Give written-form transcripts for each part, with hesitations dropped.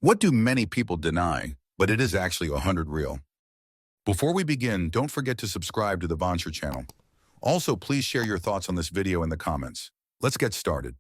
What do many people deny, but it is actually 100 real? Before we begin, don't forget to subscribe to the Vancher channel. Also, please share your thoughts on this video in the comments. Let's get started.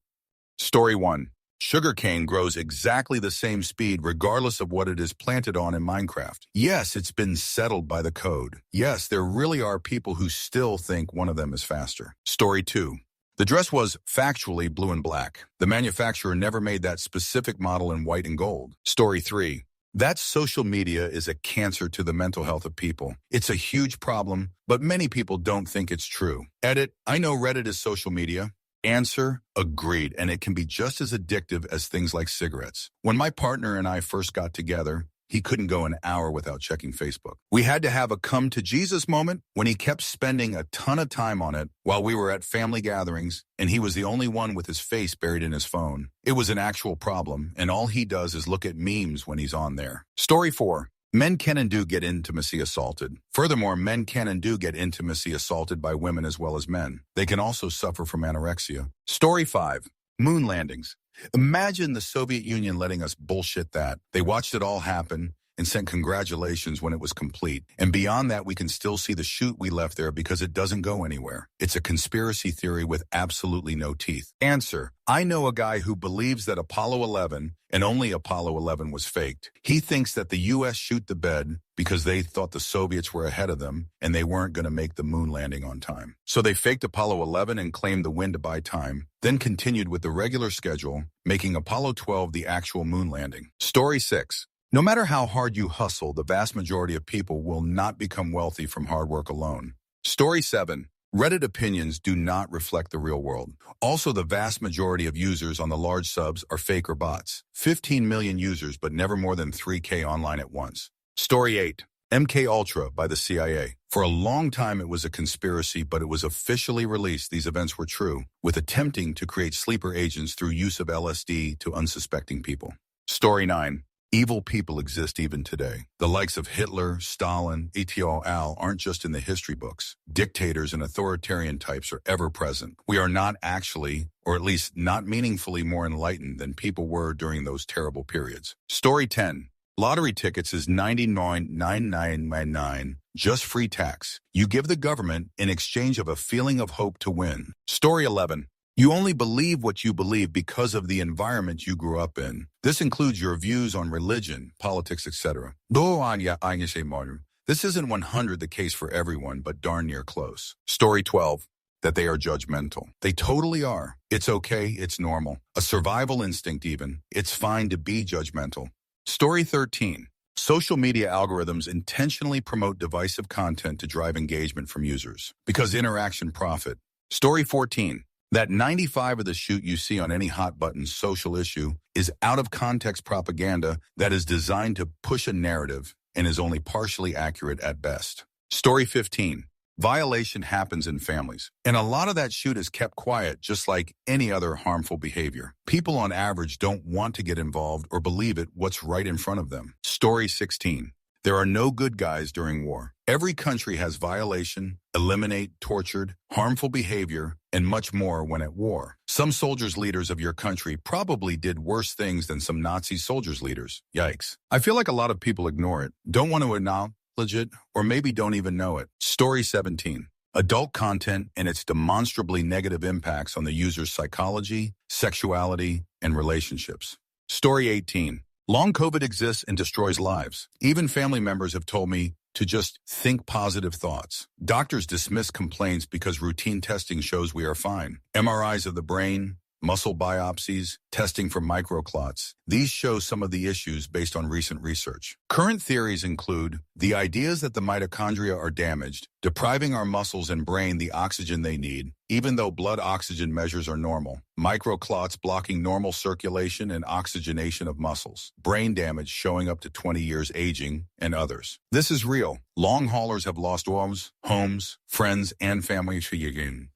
Story 1. Sugarcane grows exactly the same speed regardless of what it is planted on in Minecraft. Yes, it's been settled by the code. Yes, there really are people who still think one of them is faster. Story 2. The dress was factually blue and black. The manufacturer never made that specific model in white and gold. Story 3. That social media is a cancer to the mental health of people. It's a huge problem, but many people don't think it's true. Edit, I know Reddit is social media. Answer, agreed, and it can be just as addictive as things like cigarettes. When my partner and I first got together, he couldn't go an hour without checking Facebook. We had to have a come to Jesus moment when he kept spending a ton of time on it while we were at family gatherings, and he was the only one with his face buried in his phone. It was an actual problem, and all he does is look at memes when he's on there. Story 4. Men can and do get intimacy assaulted. Furthermore, men can and do get intimacy assaulted by women as well as men. They can also suffer from anorexia. Story 5. Moon landings. Imagine the Soviet Union letting us bullshit that. They watched it all happen and sent congratulations when it was complete. And beyond that, we can still see the chute we left there because it doesn't go anywhere. It's a conspiracy theory with absolutely no teeth. Answer, I know a guy who believes that Apollo 11 and only Apollo 11 was faked. He thinks that the U.S. shoot the bed because they thought the Soviets were ahead of them and they weren't going to make the moon landing on time. So they faked Apollo 11 and claimed the win to buy time, then continued with the regular schedule, making Apollo 12 the actual moon landing. Story 6. No matter how hard you hustle, the vast majority of people will not become wealthy from hard work alone. Story 7. Reddit opinions do not reflect the real world. Also, the vast majority of users on the large subs are fake or bots. 15 million users, but never more than 3K online at once. Story 8. MK Ultra by the CIA. For a long time it was a conspiracy, but it was officially released these events were true, with attempting to create sleeper agents through use of LSD to unsuspecting people. Story 9. Evil people exist even today. The likes of Hitler, Stalin, et.al. aren't just in the history books. Dictators and authoritarian types are ever present. We are not actually, or at least not meaningfully more enlightened than people were during those terrible periods. Story 10. Lottery tickets is $99.9999, just free tax. You give the government in exchange of a feeling of hope to win. Story 11. You only believe what you believe because of the environment you grew up in. This includes your views on religion, politics, etc. This isn't 100 the case for everyone, but darn near close. Story 12. That they are judgmental. They totally are. It's okay, it's normal. A survival instinct even. It's fine to be judgmental. Story 13. Social media algorithms intentionally promote divisive content to drive engagement from users because interaction profit. Story 14. That 95 of the shoot you see on any hot button social issue is out of context propaganda that is designed to push a narrative and is only partially accurate at best. Story 15. Violation happens in families, and a lot of that shoot is kept quiet just like any other harmful behavior. People on average don't want to get involved or believe what's right in front of them. Story 16. There are no good guys during war. Every country has violation, eliminate, tortured, harmful behavior, and much more when at war. Some soldiers' leaders of your country probably did worse things than some Nazi soldiers' leaders. Yikes. I feel like a lot of people ignore it, don't want to acknowledge it, or maybe don't even know it. Story 17. Adult content and its demonstrably negative impacts on the user's psychology, sexuality, and relationships. Story 18. Long COVID exists and destroys lives. Even family members have told me to just think positive thoughts. Doctors dismiss complaints because routine testing shows we are fine. MRIs of the brain, muscle biopsies, testing for microclots. These show some of the issues based on recent research. Current theories include the ideas that the mitochondria are damaged, depriving our muscles and brain the oxygen they need, even though blood oxygen measures are normal. Microclots blocking normal circulation and oxygenation of muscles. Brain damage showing up to 20 years aging, and others. This is real. Long haulers have lost homes, friends, and family.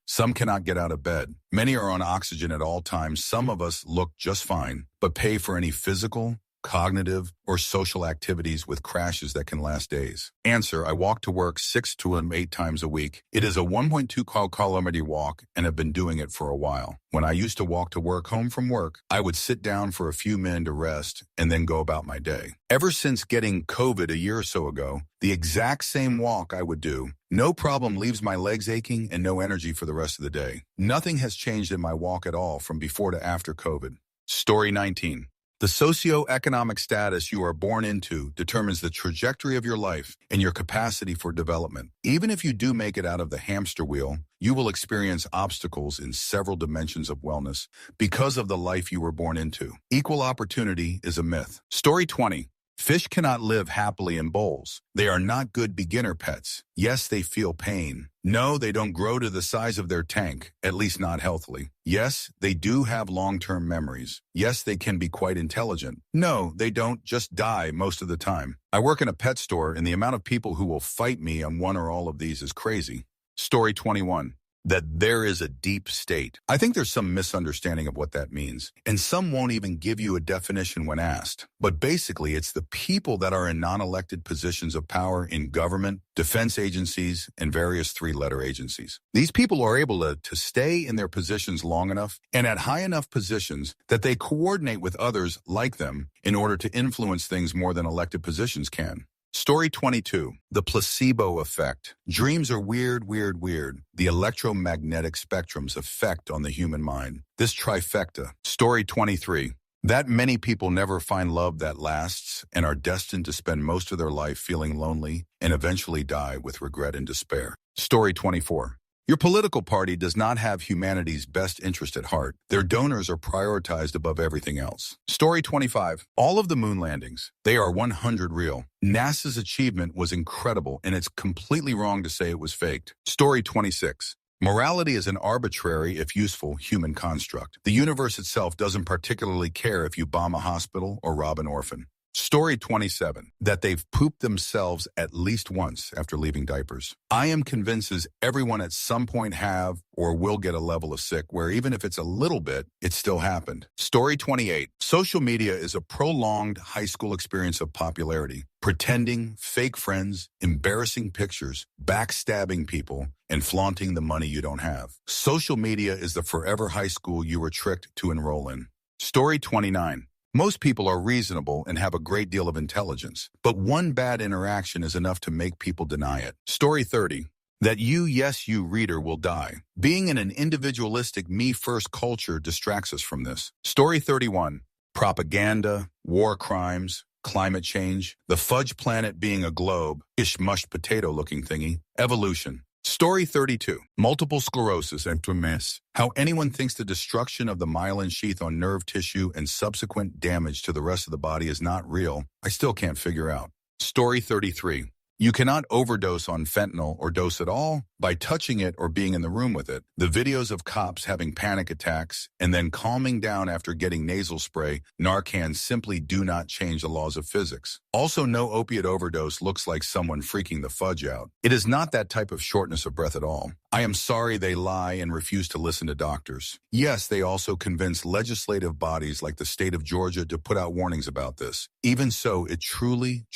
Some cannot get out of bed. Many are on oxygen at all times. Some of us look just fine, but pay for any physical, cognitive, or social activities with crashes that can last days? Answer: I walk to work 6 to 8 times a week. It is a 1.2 kilometer walk and have been doing it for a while. When I used to walk to work home from work, I would sit down for a few minutes to rest and then go about my day. Ever since getting COVID a year or so ago, the exact same walk I would do, no problem, leaves my legs aching and no energy for the rest of the day. Nothing has changed in my walk at all from before to after COVID. Story 19. The socioeconomic status you are born into determines the trajectory of your life and your capacity for development. Even if you do make it out of the hamster wheel, you will experience obstacles in several dimensions of wellness because of the life you were born into. Equal opportunity is a myth. Story 20. Fish cannot live happily in bowls. They are not good beginner pets. Yes, they feel pain. No, they don't grow to the size of their tank, at least not healthily. Yes, they do have long-term memories. Yes, they can be quite intelligent. No, they don't just die most of the time. I work in a pet store, and the amount of people who will fight me on one or all of these is crazy. Story 21. That there is a deep state. I think there's some misunderstanding of what that means, and some won't even give you a definition when asked. But basically, it's the people that are in non-elected positions of power in government, defense agencies, and various three-letter agencies. These people are able to stay in their positions long enough and at high enough positions that they coordinate with others like them in order to influence things more than elected positions can. Story 22. The placebo effect. Dreams are weird. The electromagnetic spectrum's effect on the human mind. This trifecta. Story 23. That many people never find love that lasts and are destined to spend most of their life feeling lonely and eventually die with regret and despair. Story 24. Your political party does not have humanity's best interest at heart. Their donors are prioritized above everything else. Story 25. All of the moon landings, they are 100 real. NASA's achievement was incredible, and it's completely wrong to say it was faked. Story 26. Morality is an arbitrary, if useful, human construct. The universe itself doesn't particularly care if you bomb a hospital or rob an orphan. Story 27. That they've pooped themselves at least once after leaving diapers. I am convinced everyone at some point have or will get a level of sick where even if it's a little bit, it still happened. Story 28. Social media is a prolonged high school experience of popularity. Pretending, fake friends, embarrassing pictures, backstabbing people, and flaunting the money you don't have. Social media is the forever high school you were tricked to enroll in. Story 29. Most people are reasonable and have a great deal of intelligence, but one bad interaction is enough to make people deny it. Story 30. That you, yes, you reader, will die. Being in an individualistic me-first culture distracts us from this. Story 31. Propaganda, war crimes, climate change, the fudge planet being a globe, ish mushed potato-looking thingy, evolution. Story 32. Multiple sclerosis and MS. How anyone thinks the destruction of the myelin sheath on nerve tissue and subsequent damage to the rest of the body is not real, I still can't figure out. Story 33. You cannot overdose on fentanyl or dose at all by touching it or being in the room with it. The videos of cops having panic attacks and then calming down after getting nasal spray, Narcan, simply do not change the laws of physics. Also, no opiate overdose looks like someone freaking the fudge out. It is not that type of shortness of breath at all. I am sorry they lie and refuse to listen to doctors. Yes, they also convince legislative bodies like the state of Georgia to put out warnings about this. Even so, it truly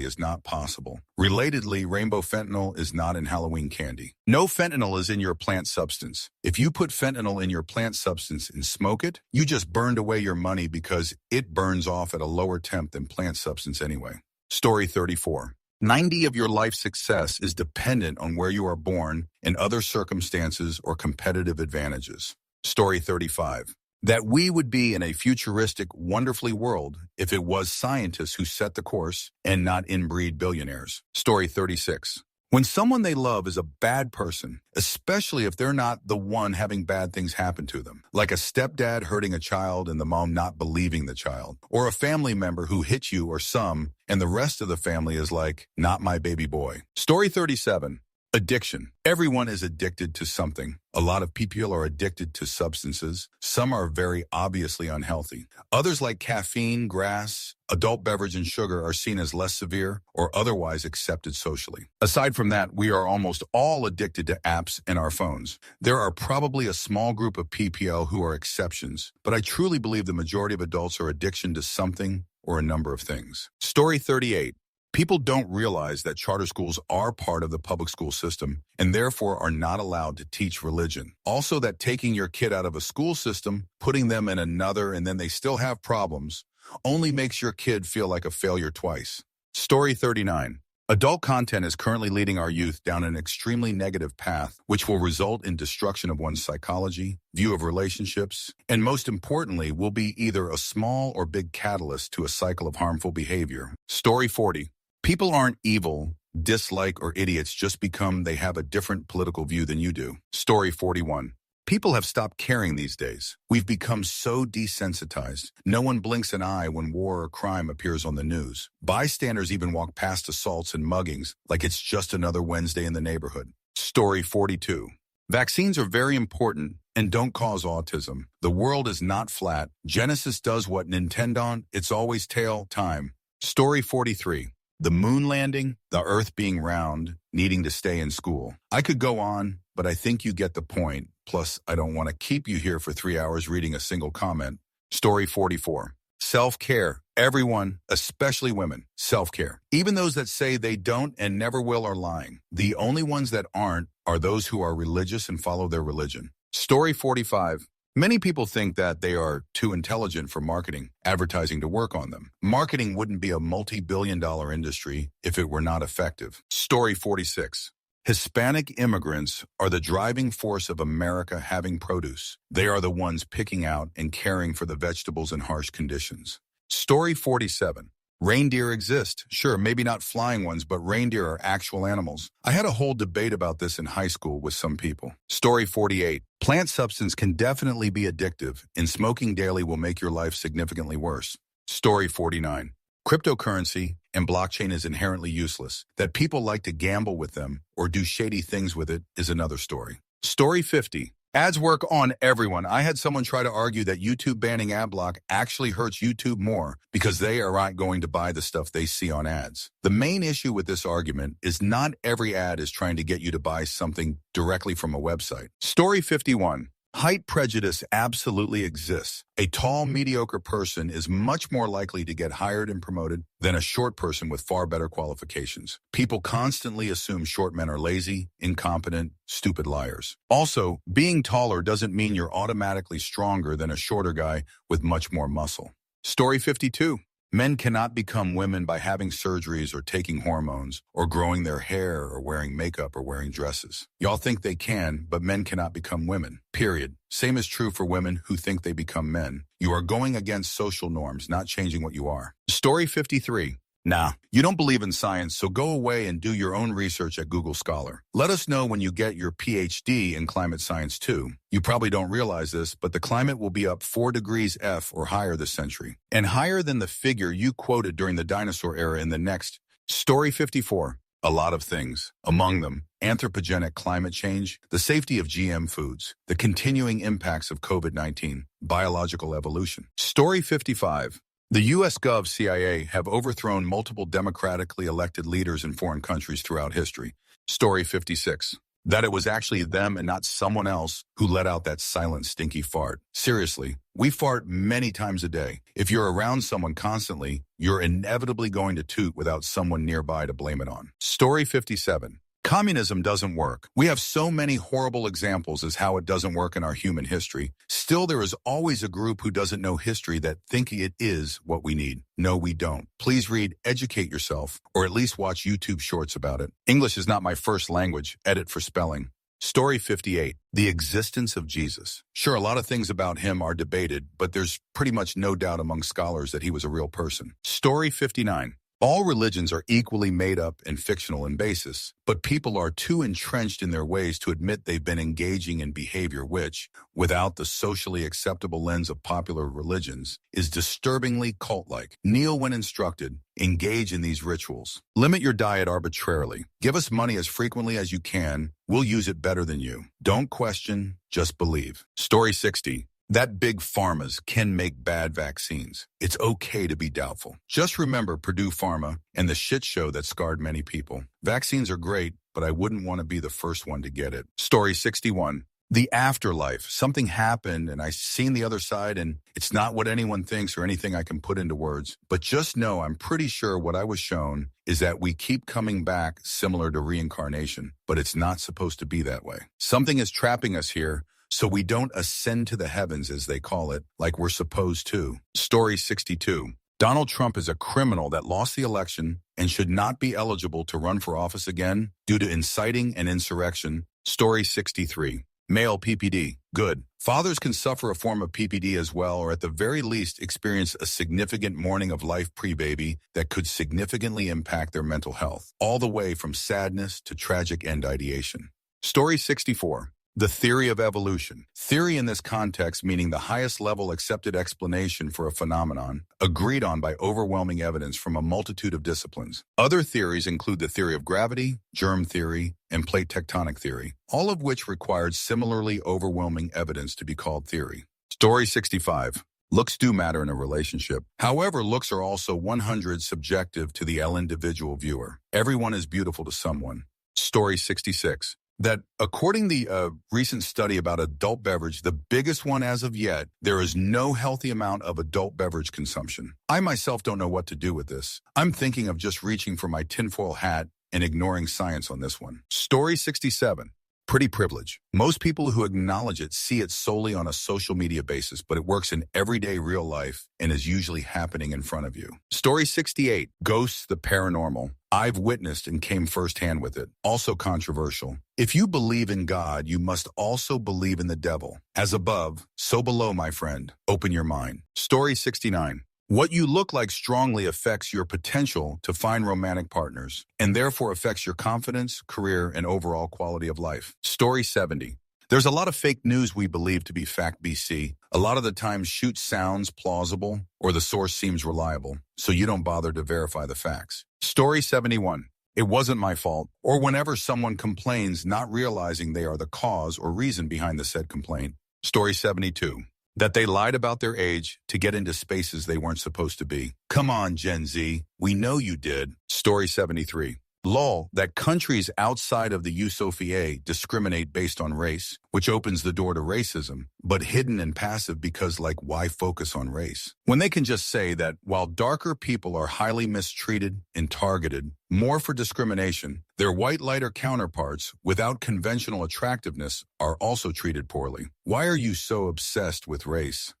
is not possible. Relatedly, rainbow fentanyl is not in Halloween candy. No fentanyl is in your plant substance. If you put fentanyl in your plant substance and smoke it, you just burned away your money because it burns off at a lower temp than plant substance anyway. Story 34. 90% of your life success is dependent on where you are born and other circumstances or competitive advantages. Story 35. That we would be in a futuristic, wonderfully world if it was scientists who set the course and not inbreed billionaires. Story 36. When someone they love is a bad person, especially if they're not the one having bad things happen to them, like a stepdad hurting a child and the mom not believing the child, or a family member who hit you or some, and the rest of the family is like, not my baby boy. Story 37. Addiction. Everyone is addicted to something. A lot of people are addicted to substances. Some are very obviously unhealthy. Others, like caffeine, grass, adult beverage, and sugar, are seen as less severe or otherwise accepted socially. Aside from that, we are almost all addicted to apps and our phones. There are probably a small group of PPL who are exceptions, but I truly believe the majority of adults are addiction to something or a number of things. Story 38. People don't realize that charter schools are part of the public school system and therefore are not allowed to teach religion. Also, that taking your kid out of a school system, putting them in another, and then they still have problems, only makes your kid feel like a failure twice. Story 39. Adult content is currently leading our youth down an extremely negative path, which will result in destruction of one's psychology, view of relationships, and most importantly, will be either a small or big catalyst to a cycle of harmful behavior. Story 40. People aren't evil, dislike, or idiots just because they have a different political view than you do. Story 41. People have stopped caring these days. We've become so desensitized. No one blinks an eye when war or crime appears on the news. Bystanders even walk past assaults and muggings like it's just another Wednesday in the neighborhood. Story 42. Vaccines are very important and don't cause autism. The world is not flat. Genesis does what Nintendo, it's always tail time. Story 43. The moon landing, the earth being round, needing to stay in school. I could go on, but I think you get the point. Plus, I don't want to keep you here for 3 hours reading a single comment. Story 44. Self-care. Everyone, especially women, self-care. Even those that say they don't and never will are lying. The only ones that aren't are those who are religious and follow their religion. Story 45. Many people think that they are too intelligent for marketing, advertising to work on them. Marketing wouldn't be a multi-billion-dollar industry if it were not effective. Story 46. Hispanic immigrants are the driving force of America having produce. They are the ones picking out and caring for the vegetables in harsh conditions. Story 47. Reindeer exist. Sure, maybe not flying ones, but reindeer are actual animals. I had a whole debate about this in high school with some people. Story 48. Plant substance can definitely be addictive, and smoking daily will make your life significantly worse. Story 49. Cryptocurrency and blockchain is inherently useless. That people like to gamble with them or do shady things with it is another story. Story 50. Ads work on everyone. I had someone try to argue that YouTube banning ad block actually hurts YouTube more because they are not going to buy the stuff they see on ads. The main issue with this argument is not every ad is trying to get you to buy something directly from a website. Story 51. Height prejudice absolutely exists. A tall, mediocre person is much more likely to get hired and promoted than a short person with far better qualifications. People constantly assume short men are lazy, incompetent, stupid liars. Also, being taller doesn't mean you're automatically stronger than a shorter guy with much more muscle. Story 52. Men cannot become women by having surgeries or taking hormones or growing their hair or wearing makeup or wearing dresses. Y'all think they can, but men cannot become women. Period. Same is true for women who think they become men. You are going against social norms, not changing what you are. Story 53. Nah, you don't believe in science, so go away and do your own research at Google Scholar. Let us know when you get your PhD in climate science too. You probably don't realize this, but the climate will be up 4 degrees F or higher this century, and higher than the figure you quoted during the dinosaur era in the next. Story 54. A lot of things. Among them, anthropogenic climate change, the safety of GM foods, the continuing impacts of COVID-19, biological evolution. Story 55. The U.S. Gov CIA have overthrown multiple democratically elected leaders in foreign countries throughout history. Story 56. That it was actually them and not someone else who let out that silent, stinky fart. Seriously, we fart many times a day. If you're around someone constantly, you're inevitably going to toot without someone nearby to blame it on. Story 57. Communism doesn't work. We have so many horrible examples as how it doesn't work in our human history. Still, there is always a group who doesn't know history that think it is what we need. No, we don't. Please read, educate yourself, or at least watch YouTube shorts about it. English is not my first language. Edit for spelling. Story 58. The existence of Jesus. Sure, a lot of things about him are debated, but there's pretty much no doubt among scholars that he was a real person. Story 59. All religions are equally made up and fictional in basis, but people are too entrenched in their ways to admit they've been engaging in behavior which, without the socially acceptable lens of popular religions, is disturbingly cult-like. Kneel when instructed. Engage in these rituals. Limit your diet arbitrarily. Give us money as frequently as you can. We'll use it better than you. Don't question, just believe. Story 60. That big pharmas can make bad vaccines. It's okay to be doubtful. Just remember Purdue Pharma and the shit show that scarred many people. Vaccines are great, but I wouldn't want to be the first one to get it. Story 61. The afterlife. Something happened and I've seen the other side and it's not what anyone thinks or anything I can put into words. But just know I'm pretty sure what I was shown is that we keep coming back similar to reincarnation, but it's not supposed to be that way. Something is trapping us here so we don't ascend to the heavens, as they call it, like we're supposed to. Story 62. Donald Trump is a criminal that lost the election and should not be eligible to run for office again due to inciting an insurrection. Story 63. Male PPD. Good. Fathers can suffer a form of PPD as well, or at the very least experience a significant mourning of life pre-baby that could significantly impact their mental health, all the way from sadness to tragic end ideation. Story 64. The theory of evolution. Theory in this context meaning the highest level accepted explanation for a phenomenon, agreed on by overwhelming evidence from a multitude of disciplines. Other theories include the theory of gravity, germ theory, and plate tectonic theory, all of which required similarly overwhelming evidence to be called theory. Story 65. Looks do matter in a relationship. However, looks are also 100 subjective to the individual viewer. Everyone is beautiful to someone. Story 66. That according to the recent study about adult beverage, the biggest one as of yet, there is no healthy amount of adult beverage consumption. I myself don't know what to do with this. I'm thinking of just reaching for my tinfoil hat and ignoring science on this one. Story 67. Pretty privilege. Most people who acknowledge it see it solely on a social media basis, but it works in everyday real life and is usually happening in front of you. Story 68. Ghosts, the paranormal. I've witnessed and came firsthand with it. Also controversial. If you believe in God, you must also believe in the devil. As above, so below, my friend. Open your mind. Story 69. What you look like strongly affects your potential to find romantic partners, and therefore affects your confidence, career, and overall quality of life. Story 70. There's a lot of fake news we believe to be fact BC. A lot of the time shoot sounds plausible or the source seems reliable, so you don't bother to verify the facts. Story 71. It wasn't my fault, or whenever someone complains not realizing they are the cause or reason behind the said complaint. Story 72. That they lied about their age to get into spaces they weren't supposed to be. Come on, Gen Z. We know you did. Story 73. Lol, that countries outside of the USOFIA discriminate based on race, which opens the door to racism, but hidden and passive because, like, why focus on race? When they can just say that while darker people are highly mistreated and targeted, more for discrimination, their white lighter counterparts, without conventional attractiveness, are also treated poorly. Why are you so obsessed with race?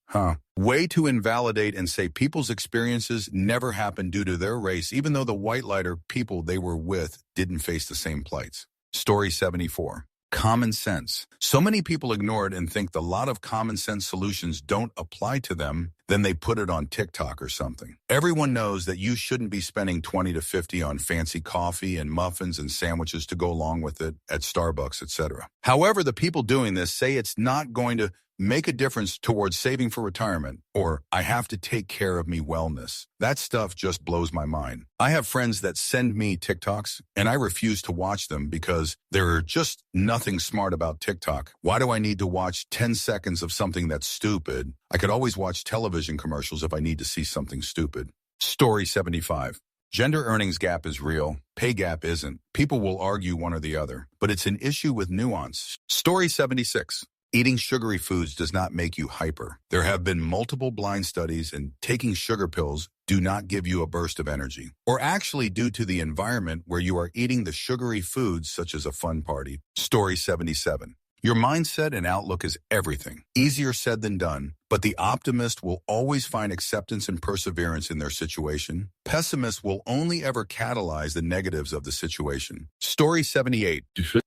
Way to invalidate and say people's experiences never happened due to their race, even though the white lighter people they were with didn't face the same plights. Story 74. Common sense. So many people ignore it and think the lot of common sense solutions don't apply to them, then they put it on TikTok or something. Everyone knows that you shouldn't be spending 20 to 50 on fancy coffee and muffins and sandwiches to go along with it at Starbucks, etc. However, the people doing this say it's not going to make a difference towards saving for retirement, or I have to take care of me wellness. That stuff just blows my mind. I have friends that send me TikToks, and I refuse to watch them because there's just nothing smart about TikTok. Why do I need to watch 10 seconds of something that's stupid? I could always watch television commercials if I need to see something stupid. Story 75. Gender earnings gap is real. Pay gap isn't. People will argue one or the other, but it's an issue with nuance. Story 76. Eating sugary foods does not make you hyper. There have been multiple blind studies, and taking sugar pills do not give you a burst of energy, or actually due to the environment where you are eating the sugary foods such as a fun party. Story 77. Your mindset and outlook is everything. Easier said than done, but the optimist will always find acceptance and perseverance in their situation. Pessimists will only ever catalyze the negatives of the situation. Story 78.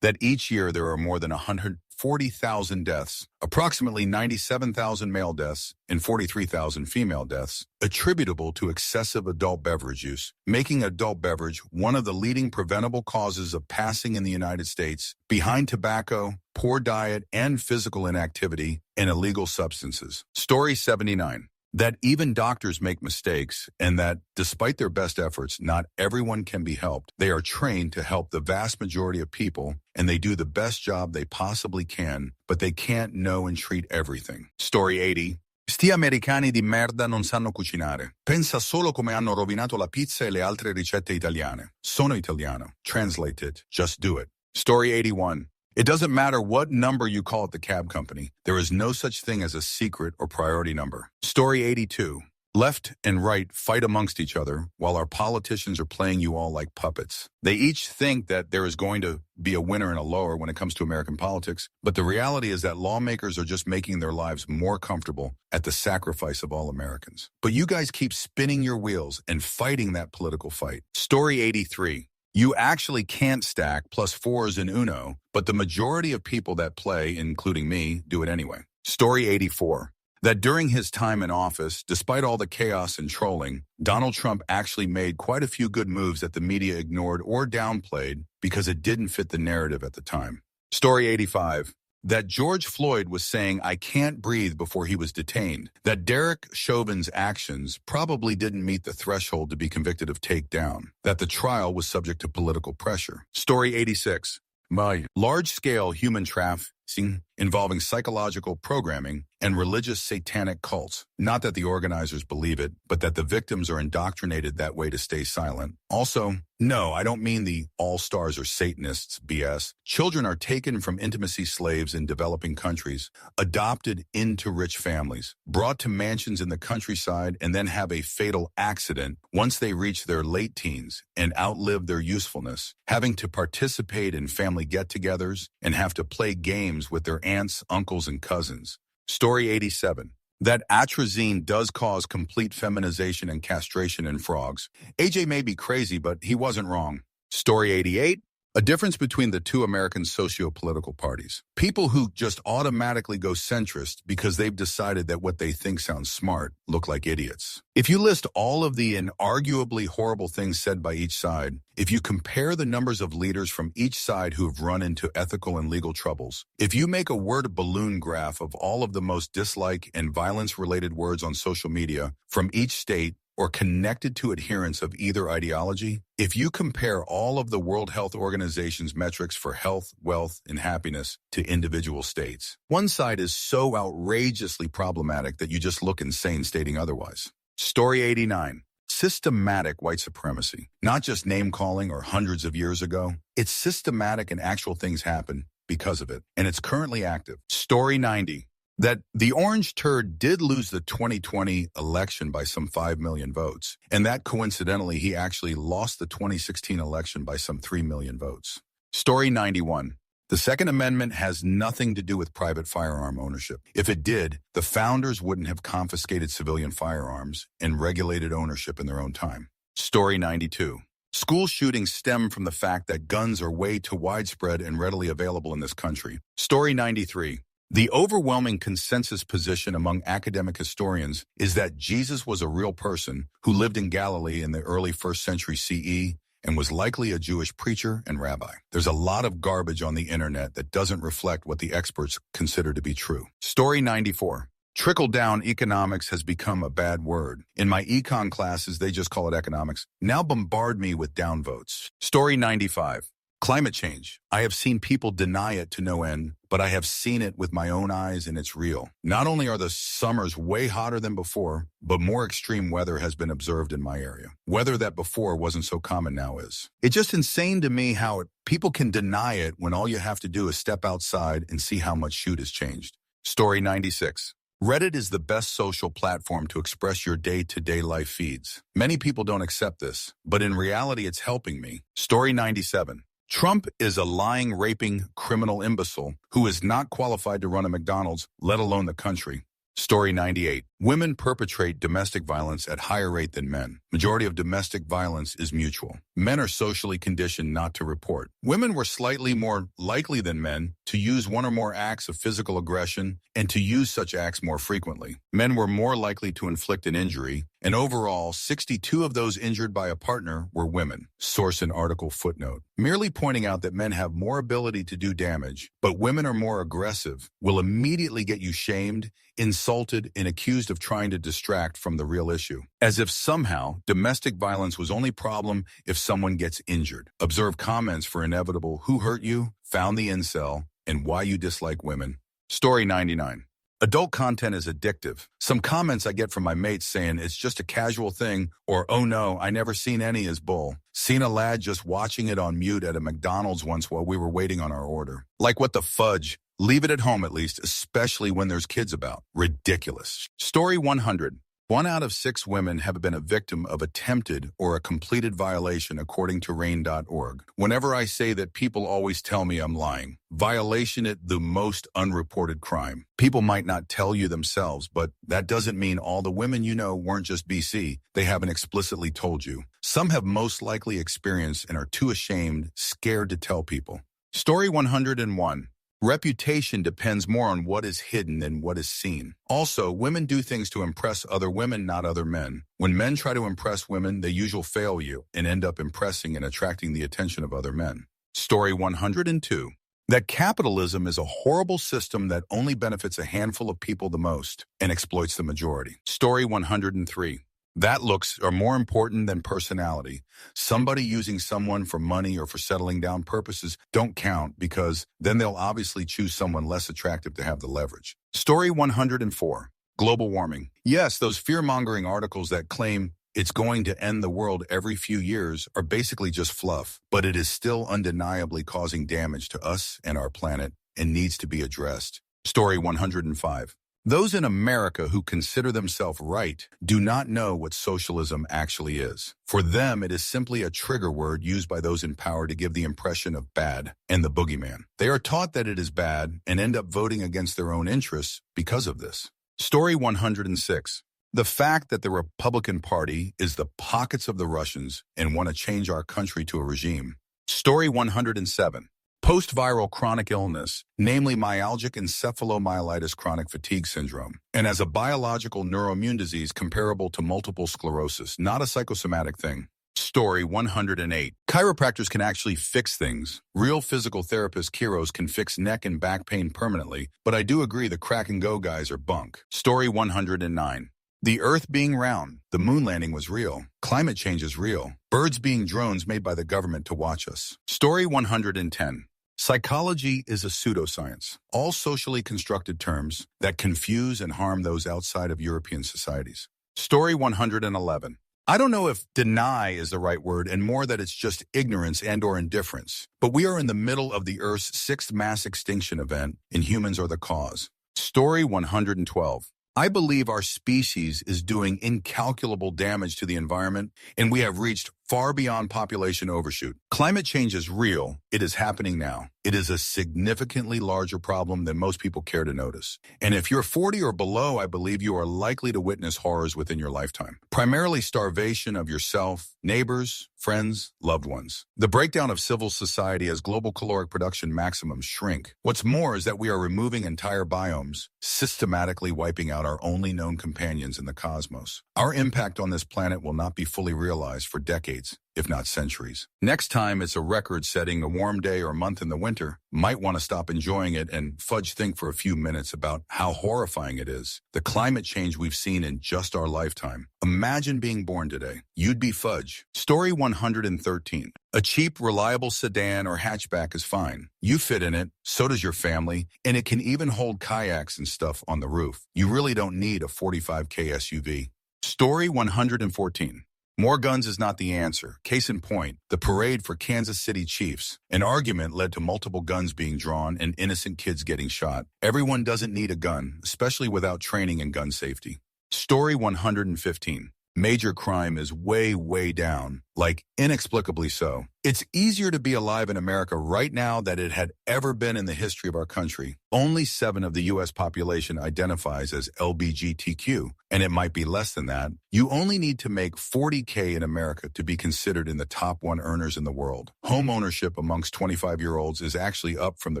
That each year there are more than 140,000 deaths, approximately 97,000 male deaths and 43,000 female deaths, attributable to excessive adult beverage use, making adult beverage one of the leading preventable causes of passing in the United States, behind tobacco, poor diet and physical inactivity, and illegal substances. Story 79. That even doctors make mistakes, and that despite their best efforts, not everyone can be helped. They are trained to help the vast majority of people, and they do the best job they possibly can, but they can't know and treat everything. Story 80. Sti americani di merda non sanno cucinare. Pensa solo come hanno rovinato la pizza e le altre ricette italiane. Sono italiano. Translate it. Just do it. Story 81. It doesn't matter what number you call at the cab company. There is no such thing as a secret or priority number. Story 82. Left and right fight amongst each other while our politicians are playing you all like puppets. They each think that there is going to be a winner and a lower when it comes to American politics, but the reality is that lawmakers are just making their lives more comfortable at the sacrifice of all Americans. But you guys keep spinning your wheels and fighting that political fight. Story 83. You actually can't stack +4s in Uno, but the majority of people that play, including me, do it anyway. Story 84. That during his time in office, despite all the chaos and trolling, Donald Trump actually made quite a few good moves that the media ignored or downplayed because it didn't fit the narrative at the time. Story 85. That George Floyd was saying, "I can't breathe," before he was detained. That Derek Chauvin's actions probably didn't meet the threshold to be convicted of takedown. That the trial was subject to political pressure. Story 86. My large-scale human trafficking involving psychological programming and religious satanic cults. Not that the organizers believe it, but that the victims are indoctrinated that way to stay silent. Also, no, I don't mean the all-stars are Satanists BS. Children are taken from intimacy slaves in developing countries, adopted into rich families, brought to mansions in the countryside, and then have a fatal accident once they reach their late teens and outlive their usefulness, having to participate in family get-togethers and have to play games with their aunts, uncles, and cousins. Story 87. That atrazine does cause complete feminization and castration in frogs. AJ may be crazy, but he wasn't wrong. Story 88. A difference between the two American socio-political parties. People who just automatically go centrist because they've decided that what they think sounds smart look like idiots. If you list all of the inarguably horrible things said by each side, if you compare the numbers of leaders from each side who have run into ethical and legal troubles, if you make a word balloon graph of all of the most dislike and violence-related words on social media from each state, or connected to adherents of either ideology, if you compare all of the World Health Organization's metrics for health, wealth, and happiness to individual states, one side is so outrageously problematic that you just look insane stating otherwise. Story 89. Systematic white supremacy. Not just name-calling or hundreds of years ago. It's systematic and actual things happen because of it, and it's currently active. Story 90. That the orange turd did lose the 2020 election by some 5 million votes, and that coincidentally he actually lost the 2016 election by some 3 million votes. Story 91. The Second Amendment has nothing to do with private firearm ownership. If it did, the founders wouldn't have confiscated civilian firearms and regulated ownership in their own time. Story 92. School shootings stem from the fact that guns are way too widespread and readily available in this country. Story 93. The overwhelming consensus position among academic historians is that Jesus was a real person who lived in Galilee in the early 1st century CE and was likely a Jewish preacher and rabbi. There's a lot of garbage on the internet that doesn't reflect what the experts consider to be true. Story 94. Trickle-down economics has become a bad word. In my econ classes, they just call it economics. Now bombard me with downvotes. Story 95. Climate change. I have seen people deny it to no end, but I have seen it with my own eyes and it's real. Not only are the summers way hotter than before, but more extreme weather has been observed in my area. Weather that before wasn't so common now is. It's just insane to me how people can deny it when all you have to do is step outside and see how much shoot has changed. Story 96. Reddit is the best social platform to express your day-to-day life feeds. Many people don't accept this, but in reality it's helping me. Story 97. Trump is a lying, raping, criminal imbecile who is not qualified to run a McDonald's, let alone the country. Story 98. Women perpetrate domestic violence at higher rate than men. Majority of domestic violence is mutual. Men are socially conditioned not to report. Women were slightly more likely than men to use one or more acts of physical aggression and to use such acts more frequently. Men were more likely to inflict an injury, and overall, 62 of those injured by a partner were women. Source and article footnote. Merely pointing out that men have more ability to do damage, but women are more aggressive, will immediately get you shamed, insulted, and accused of trying to distract from the real issue. As if somehow domestic violence was only problem if someone gets injured. Observe comments for inevitable who hurt you, found the incel, and why you dislike women. Story 99. Adult content is addictive. Some comments I get from my mates saying it's just a casual thing, or oh no, I never seen any is bull. Seen a lad just watching it on mute at a McDonald's once while we were waiting on our order. Like what the fudge? Leave it at home at least, especially when there's kids about. Ridiculous. Story 100. 1 out of 6 women have been a victim of attempted or a completed violation according to RAIN.org. Whenever I say that, people always tell me I'm lying. Violation is the most unreported crime. People might not tell you themselves, but that doesn't mean all the women you know weren't just BC. They haven't explicitly told you. Some have most likely experienced and are too ashamed, scared to tell people. Story 101. Reputation depends more on what is hidden than what is seen. Also, women do things to impress other women, not other men. When men try to impress women, they usually fail you and end up impressing and attracting the attention of other men. Story 102. That capitalism is a horrible system that only benefits a handful of people the most and exploits the majority. Story 103. That looks are more important than personality. Somebody using someone for money or for settling down purposes don't count, because then they'll obviously choose someone less attractive to have the leverage. Story 104. Global warming. Yes, those fear-mongering articles that claim it's going to end the world every few years are basically just fluff, but it is still undeniably causing damage to us and our planet and needs to be addressed. Story 105. Those in America who consider themselves right do not know what socialism actually is. For them, it is simply a trigger word used by those in power to give the impression of bad and the boogeyman. They are taught that it is bad and end up voting against their own interests because of this. Story 106. The fact that the Republican Party is the pockets of the Russians and want to change our country to a regime. Story 107. Post-viral chronic illness, namely myalgic encephalomyelitis chronic fatigue syndrome, and as a biological neuroimmune disease comparable to multiple sclerosis, not a psychosomatic thing. Story 108. Chiropractors can actually fix things. Real physical therapist Kiros can fix neck and back pain permanently, but I do agree the crack and go guys are bunk. Story 109. The Earth being round, the moon landing was real, climate change is real, birds being drones made by the government to watch us. Story 110. Psychology is a pseudoscience, all socially constructed terms that confuse and harm those outside of European societies. Story 111. I don't know if deny is the right word, and more that it's just ignorance and or indifference, but we are in the middle of the Earth's 6th mass extinction event, and humans are the cause. Story 112. I believe our species is doing incalculable damage to the environment, and we have reached far beyond population overshoot. Climate change is real. It is happening now. It is a significantly larger problem than most people care to notice. And if you're 40 or below, I believe you are likely to witness horrors within your lifetime. Primarily starvation of yourself, neighbors, friends, loved ones. The breakdown of civil society as global caloric production maximums shrink. What's more is that we are removing entire biomes, systematically wiping out our only known companions in the cosmos. Our impact on this planet will not be fully realized for decades, if not centuries. Next time it's a record-setting a warm day or month in the winter, might want to stop enjoying it and think for a few minutes about how horrifying it is. The climate change we've seen in just our lifetime. Imagine being born today. You'd be fudge. Story 113. A cheap, reliable sedan or hatchback is fine. You fit in it, so does your family, and it can even hold kayaks and stuff on the roof. You really don't need a 45K SUV. Story 114. More guns is not the answer. Case in point, the parade for Kansas City Chiefs. An argument led to multiple guns being drawn and innocent kids getting shot. Everyone doesn't need a gun, especially without training in gun safety. Story 115. Major crime is way, way down, like inexplicably so. It's easier to be alive in America right now than it had ever been in the history of our country. Only 7% of the U.S. population identifies as LGBTQ, and it might be less than that. You only need to make 40K in America to be considered in the top 1 earners in the world. Home ownership amongst 25-year-olds is actually up from the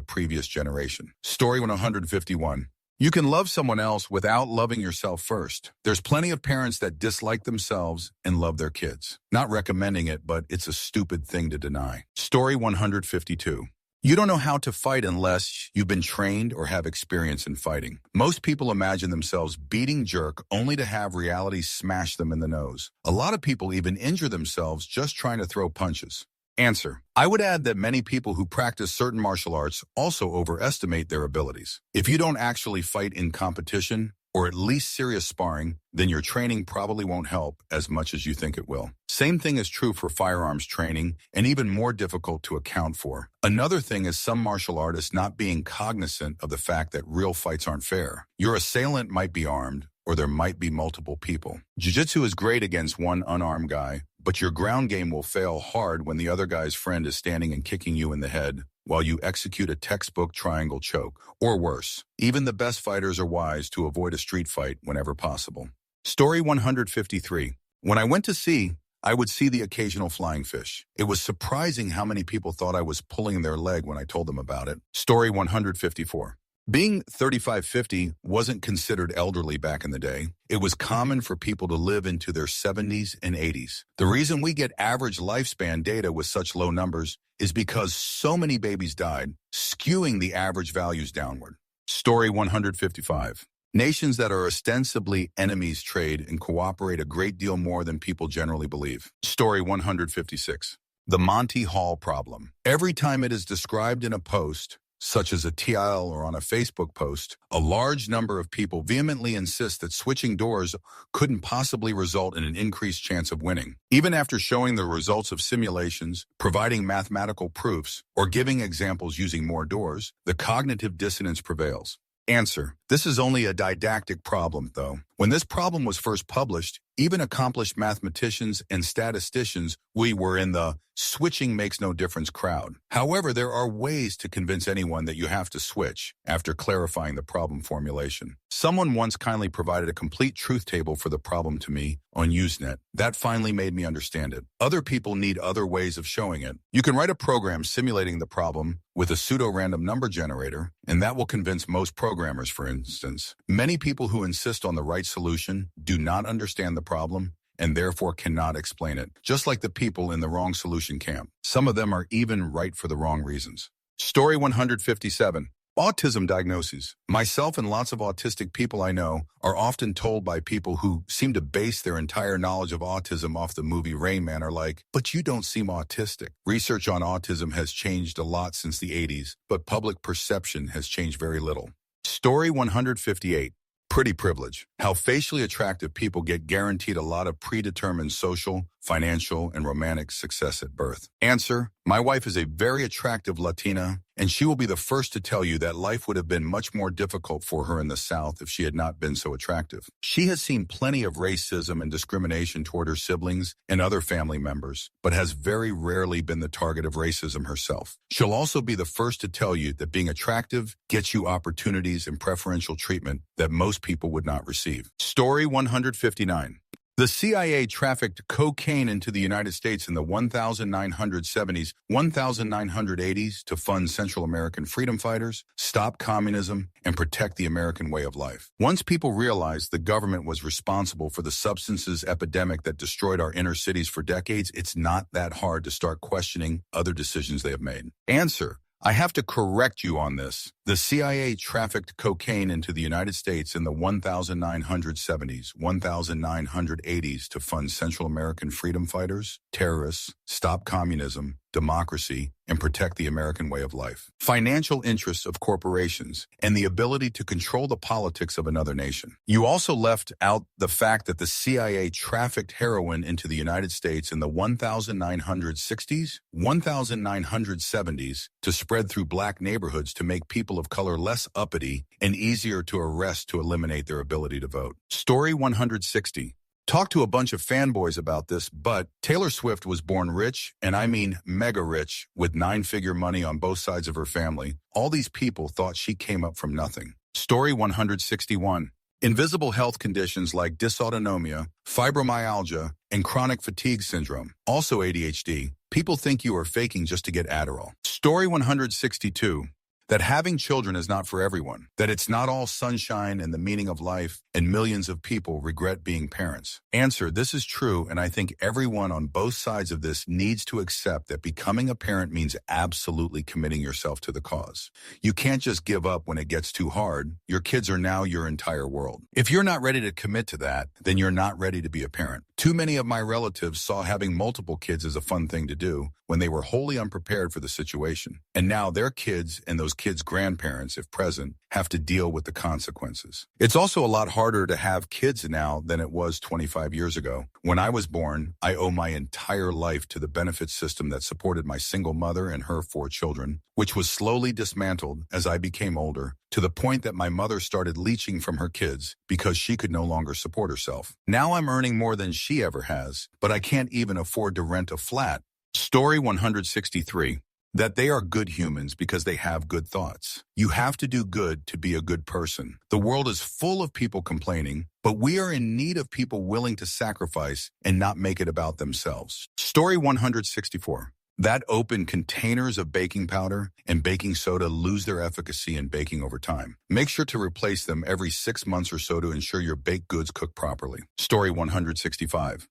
previous generation. Story 151. You can love someone else without loving yourself first. There's plenty of parents that dislike themselves and love their kids. Not recommending it, but it's a stupid thing to deny. Story 152. You don't know how to fight unless you've been trained or have experience in fighting. Most people imagine themselves beating jerk only to have reality smash them in the nose. A lot of people even injure themselves just trying to throw punches. Answer: I would add that many people who practice certain martial arts also overestimate their abilities. If you don't actually fight in competition, or at least serious sparring, then your training probably won't help as much as you think it will. Same thing is true for firearms training, and even more difficult to account for. Another thing is some martial artists not being cognizant of the fact that real fights aren't fair. Your assailant might be armed, or there might be multiple people. Jiu-jitsu is great against one unarmed guy, but your ground game will fail hard when the other guy's friend is standing and kicking you in the head while you execute a textbook triangle choke, or worse. Even the best fighters are wise to avoid a street fight whenever possible. Story 153. When I went to sea, I would see the occasional flying fish. It was surprising how many people thought I was pulling their leg when I told them about it. Story 154. Being 35-50 wasn't considered elderly back in the day. It was common for people to live into their 70s and 80s. The reason we get average lifespan data with such low numbers is because so many babies died, skewing the average values downward. Story 155. Nations that are ostensibly enemies trade and cooperate a great deal more than people generally believe. Story 156. The Monty Hall problem. Every time it is described in a post, such as a TL or on a Facebook post, a large number of people vehemently insist that switching doors couldn't possibly result in an increased chance of winning. Even after showing the results of simulations, providing mathematical proofs, or giving examples using more doors, the cognitive dissonance prevails. Answer: this is only a didactic problem, though. When this problem was first published, even accomplished mathematicians and statisticians were in the switching makes no difference crowd. However, there are ways to convince anyone that you have to switch after clarifying the problem formulation. Someone once kindly provided a complete truth table for the problem to me on Usenet. That finally made me understand it. Other people need other ways of showing it. You can write a program simulating the problem with a pseudo-random number generator, and that will convince most programmers, for instance. Many people who insist on the right solution do not understand the problem and therefore cannot explain it, just like the people in the wrong solution camp. Some of them are even right for the wrong reasons. Story 157. Autism diagnoses. Myself and lots of autistic people I know are often told by people who seem to base their entire knowledge of autism off the movie Rain Man are like, but you don't seem autistic. Research on autism has changed a lot since the 80s, but public perception has changed very little. Story 158. Pretty privilege. How facially attractive people get guaranteed a lot of predetermined social, financial, and romantic success at birth. Answer: my wife is a very attractive Latina, and she will be the first to tell you that life would have been much more difficult for her in the South if she had not been so attractive. She has seen plenty of racism and discrimination toward her siblings and other family members, but has very rarely been the target of racism herself. She'll also be the first to tell you that being attractive gets you opportunities and preferential treatment that most people would not receive. Story 159. The CIA trafficked cocaine into the United States in the 1970s, 1980s to fund Central American freedom fighters, stop communism, and protect the American way of life. Once people realized the government was responsible for the substances epidemic that destroyed our inner cities for decades, it's not that hard to start questioning other decisions they have made. Answer: I have to correct you on this. The CIA trafficked cocaine into the United States in the 1970s, 1980s to fund Central American freedom fighters, terrorists, stop communism, democracy, and protect the American way of life. Financial interests of corporations and the ability to control the politics of another nation. You also left out the fact that the CIA trafficked heroin into the United States in the 1960s, 1970s to spread through black neighborhoods to make people of color less uppity and easier to arrest to eliminate their ability to vote. Story 160. Talked to a bunch of fanboys about this, but Taylor Swift was born rich, and I mean mega rich, with 9-figure money on both sides of her family. All these people thought she came up from nothing. Story 161. Invisible health conditions like dysautonomia, fibromyalgia, and chronic fatigue syndrome, also ADHD. People think you are faking just to get Adderall. Story 162. That having children is not for everyone, that it's not all sunshine and the meaning of life, and millions of people regret being parents. Answer: this is true, and I think everyone on both sides of this needs to accept that becoming a parent means absolutely committing yourself to the cause. You can't just give up when it gets too hard. Your kids are now your entire world. If you're not ready to commit to that, then you're not ready to be a parent. Too many of my relatives saw having multiple kids as a fun thing to do when they were wholly unprepared for the situation. And now their kids and those kids' grandparents, if present, have to deal with the consequences. It's also a lot harder to have kids now than it was 25 years ago. When I was born, I owe my entire life to the benefit system that supported my single mother and her 4 children, which was slowly dismantled as I became older, to the point that my mother started leeching from her kids because she could no longer support herself. Now I'm earning more than she ever has, but I can't even afford to rent a flat. Story 163. That they are good humans because they have good thoughts. You have to do good to be a good person. The world is full of people complaining, but we are in need of people willing to sacrifice and not make it about themselves. Story 164. That open containers of baking powder and baking soda lose their efficacy in baking over time. Make sure to replace them every 6 months or so to ensure your baked goods cook properly. Story 165.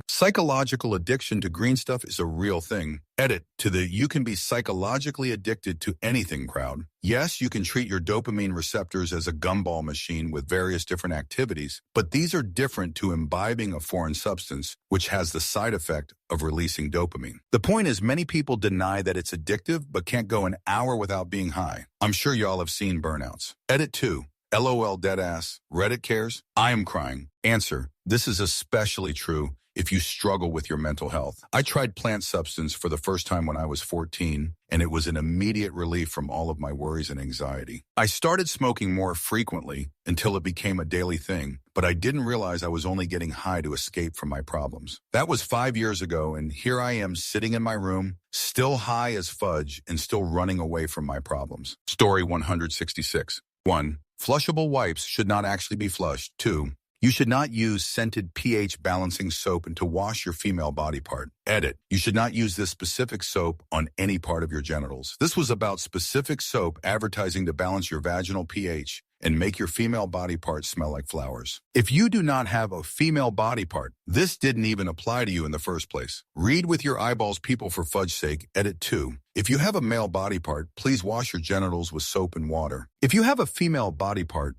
Psychological addiction to green stuff is a real thing. Edit to the "you can be psychologically addicted to anything" crowd. Yes, you can treat your dopamine receptors as a gumball machine with various different activities, but these are different to imbibing a foreign substance, which has the side effect of releasing dopamine. The point is, many people deny that it's addictive, but can't go an hour without being high. I'm sure y'all have seen burnouts. Edit 2. LOL deadass. Reddit cares? I am crying. Answer: this is especially true if you struggle with your mental health. I tried plant substance for the first time when I was 14, and it was an immediate relief from all of my worries and anxiety. I started smoking more frequently until it became a daily thing, but I didn't realize I was only getting high to escape from my problems. That was 5 years ago, and here I am sitting in my room, still high as fudge and still running away from my problems. Story 166. 1. Flushable wipes should not actually be flushed. 2. You should not use scented pH balancing soap to wash your female body part. Edit: you should not use this specific soap on any part of your genitals. This was about specific soap advertising to balance your vaginal pH and make your female body part smell like flowers. If you do not have a female body part, this didn't even apply to you in the first place. Read with your eyeballs, people, for fudge's sake. Edit 2. If you have a male body part, please wash your genitals with soap and water. If you have a female body part,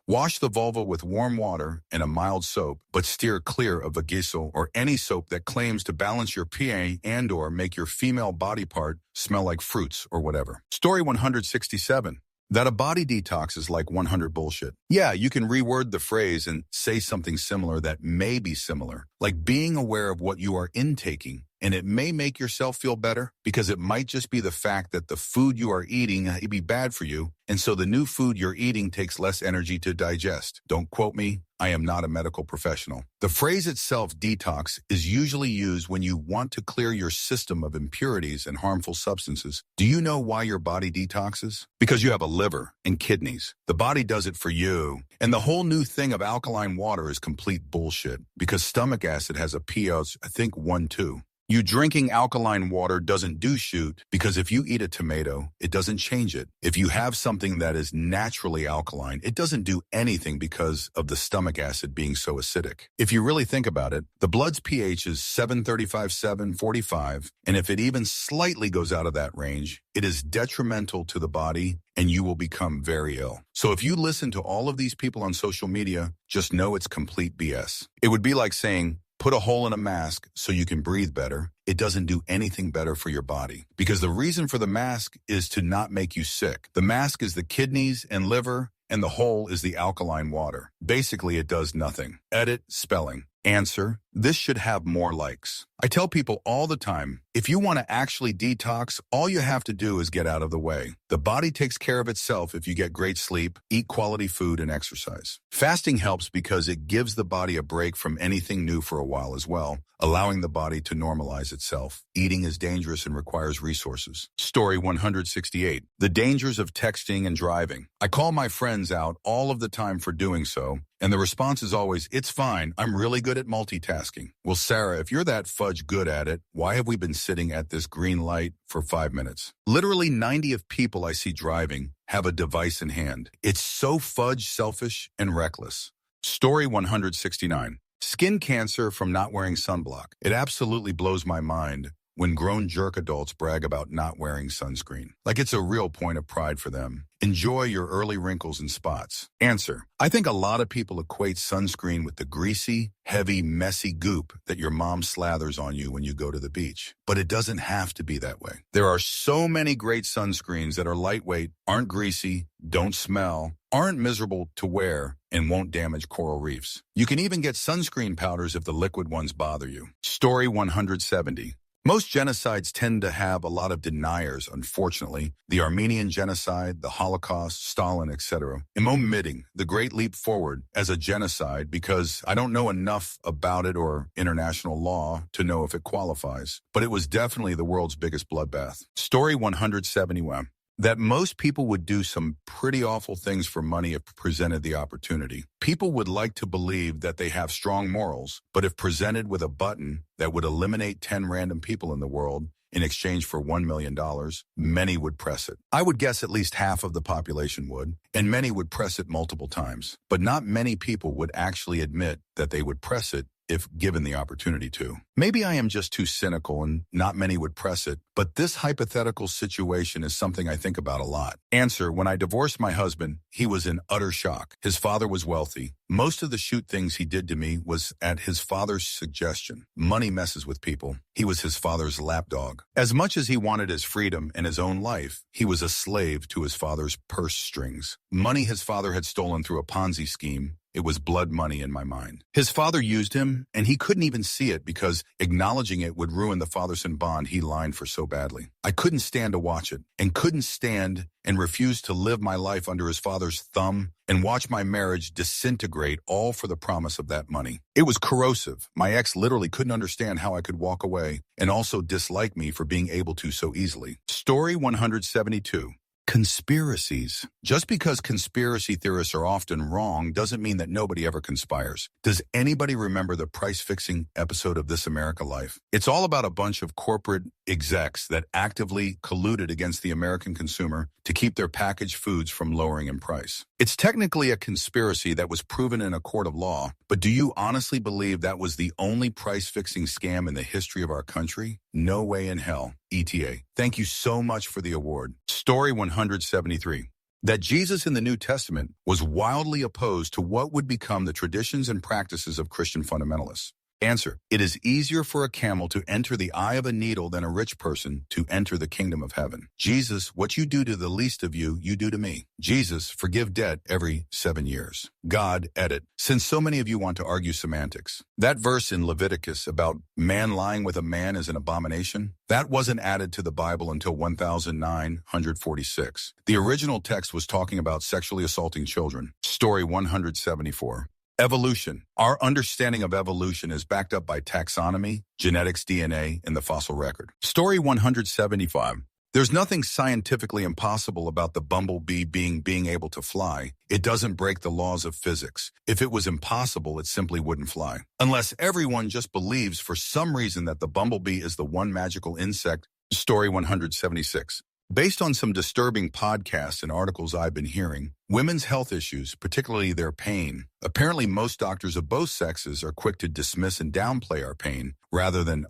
wash the vulva with warm water and a mild soap, but steer clear of Vagisil or any soap that claims to balance your pH and/or make your female body part smell like fruits or whatever. Story 167. That a body detox is like 100 bullshit. Yeah, you can reword the phrase and say something similar that may be similar, like being aware of what you are intaking, and it may make yourself feel better because it might just be the fact that the food you are eating may be bad for you, and so the new food you're eating takes less energy to digest. Don't quote me. I am not a medical professional. The phrase itself, detox, is usually used when you want to clear your system of impurities and harmful substances. Do you know why your body detoxes? Because you have a liver and kidneys. The body does it for you. And the whole new thing of alkaline water is complete bullshit because stomach acid has a pH, I think 1-2. You drinking alkaline water doesn't do shoot because if you eat a tomato, it doesn't change it. If you have something that is naturally alkaline, it doesn't do anything because of the stomach acid being so acidic. If you really think about it, the blood's pH is 735, 745, and if it even slightly goes out of that range, it is detrimental to the body and you will become very ill. So if you listen to all of these people on social media, just know it's complete BS. It would be like saying, put a hole in a mask so you can breathe better. It doesn't do anything better for your body because the reason for the mask is to not make you sick. The mask is the kidneys and liver, and the hole is the alkaline water. Basically, it does nothing. Edit spelling. Answer: this should have more likes. I tell people all the time, if you want to actually detox, all you have to do is get out of the way. The body takes care of itself if you get great sleep, eat quality food, and exercise. Fasting helps because it gives the body a break from anything new for a while as well, allowing the body to normalize itself. Eating is dangerous and requires resources. Story 168. The dangers of texting and driving. I call my friends out all of the time for doing so, and the response is always, "It's fine, I'm really good at multitasking." asking, well, Sarah, if you're that fudge good at it, why have we been sitting at this green light for 5 minutes? Literally 90 of people I see driving have a device in hand. It's so fudge selfish and reckless. Story 169. Skin cancer from not wearing sunblock. It absolutely blows my mind when grown jerk adults brag about not wearing sunscreen. Like it's a real point of pride for them. Enjoy your early wrinkles and spots. Answer. I think a lot of people equate sunscreen with the greasy, heavy, messy goop that your mom slathers on you when you go to the beach. But it doesn't have to be that way. There are so many great sunscreens that are lightweight, aren't greasy, don't smell, aren't miserable to wear, and won't damage coral reefs. You can even get sunscreen powders if the liquid ones bother you. Story 170. Most genocides tend to have a lot of deniers, unfortunately. The Armenian genocide, the Holocaust, Stalin, etc. I'm omitting the Great Leap Forward as a genocide because I don't know enough about it or international law to know if it qualifies. But it was definitely the world's biggest bloodbath. Story 171. That most people would do some pretty awful things for money if presented the opportunity. People would like to believe that they have strong morals, but if presented with a button that would eliminate 10 random people in the world in exchange for $1 million, many would press it. I would guess at least half of the population would, and many would press it multiple times. But not many people would actually admit that they would press it if given the opportunity to. Maybe I am just too cynical and not many would press it, but this hypothetical situation is something I think about a lot. Answer, when I divorced my husband, he was in utter shock. His father was wealthy. Most of the shoot things he did to me was at his father's suggestion. Money messes with people. He was his father's lapdog. As much as he wanted his freedom and his own life, he was a slave to his father's purse strings. Money his father had stolen through a Ponzi scheme. It was blood money in my mind. His father used him, and he couldn't even see it because acknowledging it would ruin the father-son bond he lined for so badly. I couldn't stand to watch it, and couldn't stand and refuse to live my life under his father's thumb and watch my marriage disintegrate, all for the promise of that money. It was corrosive. My ex literally couldn't understand how I could walk away and also dislike me for being able to so easily. Story 172. Conspiracies. Just because conspiracy theorists are often wrong doesn't mean that nobody ever conspires. Does anybody remember the price-fixing episode of This America Life? It's all about a bunch of corporate execs that actively colluded against the American consumer to keep their packaged foods from lowering in price. It's technically a conspiracy that was proven in a court of law, but do you honestly believe that was the only price-fixing scam in the history of our country? No way in hell. ETA. Thank you so much for the award. Story 173. That Jesus in the New Testament was wildly opposed to what would become the traditions and practices of Christian fundamentalists. Answer. It is easier for a camel to enter the eye of a needle than a rich person to enter the kingdom of heaven. Jesus, what you do to the least of you, you do to me. Jesus, forgive debt every 7 years. God, edit. Since so many of you want to argue semantics, that verse in Leviticus about man lying with a man is an abomination, that wasn't added to the Bible until 1946. The original text was talking about sexually assaulting children. Story 174. Evolution. Our understanding of evolution is backed up by taxonomy, genetics, DNA, and the fossil record. Story 175. There's nothing scientifically impossible about the bumblebee being able to fly. It doesn't break the laws of physics. If it was impossible, it simply wouldn't fly. Unless everyone just believes for some reason that the bumblebee is the one magical insect. Story 176. Based on some disturbing podcasts and articles I've been hearing, women's health issues, particularly their pain, apparently most doctors of both sexes are quick to dismiss and downplay our pain rather than,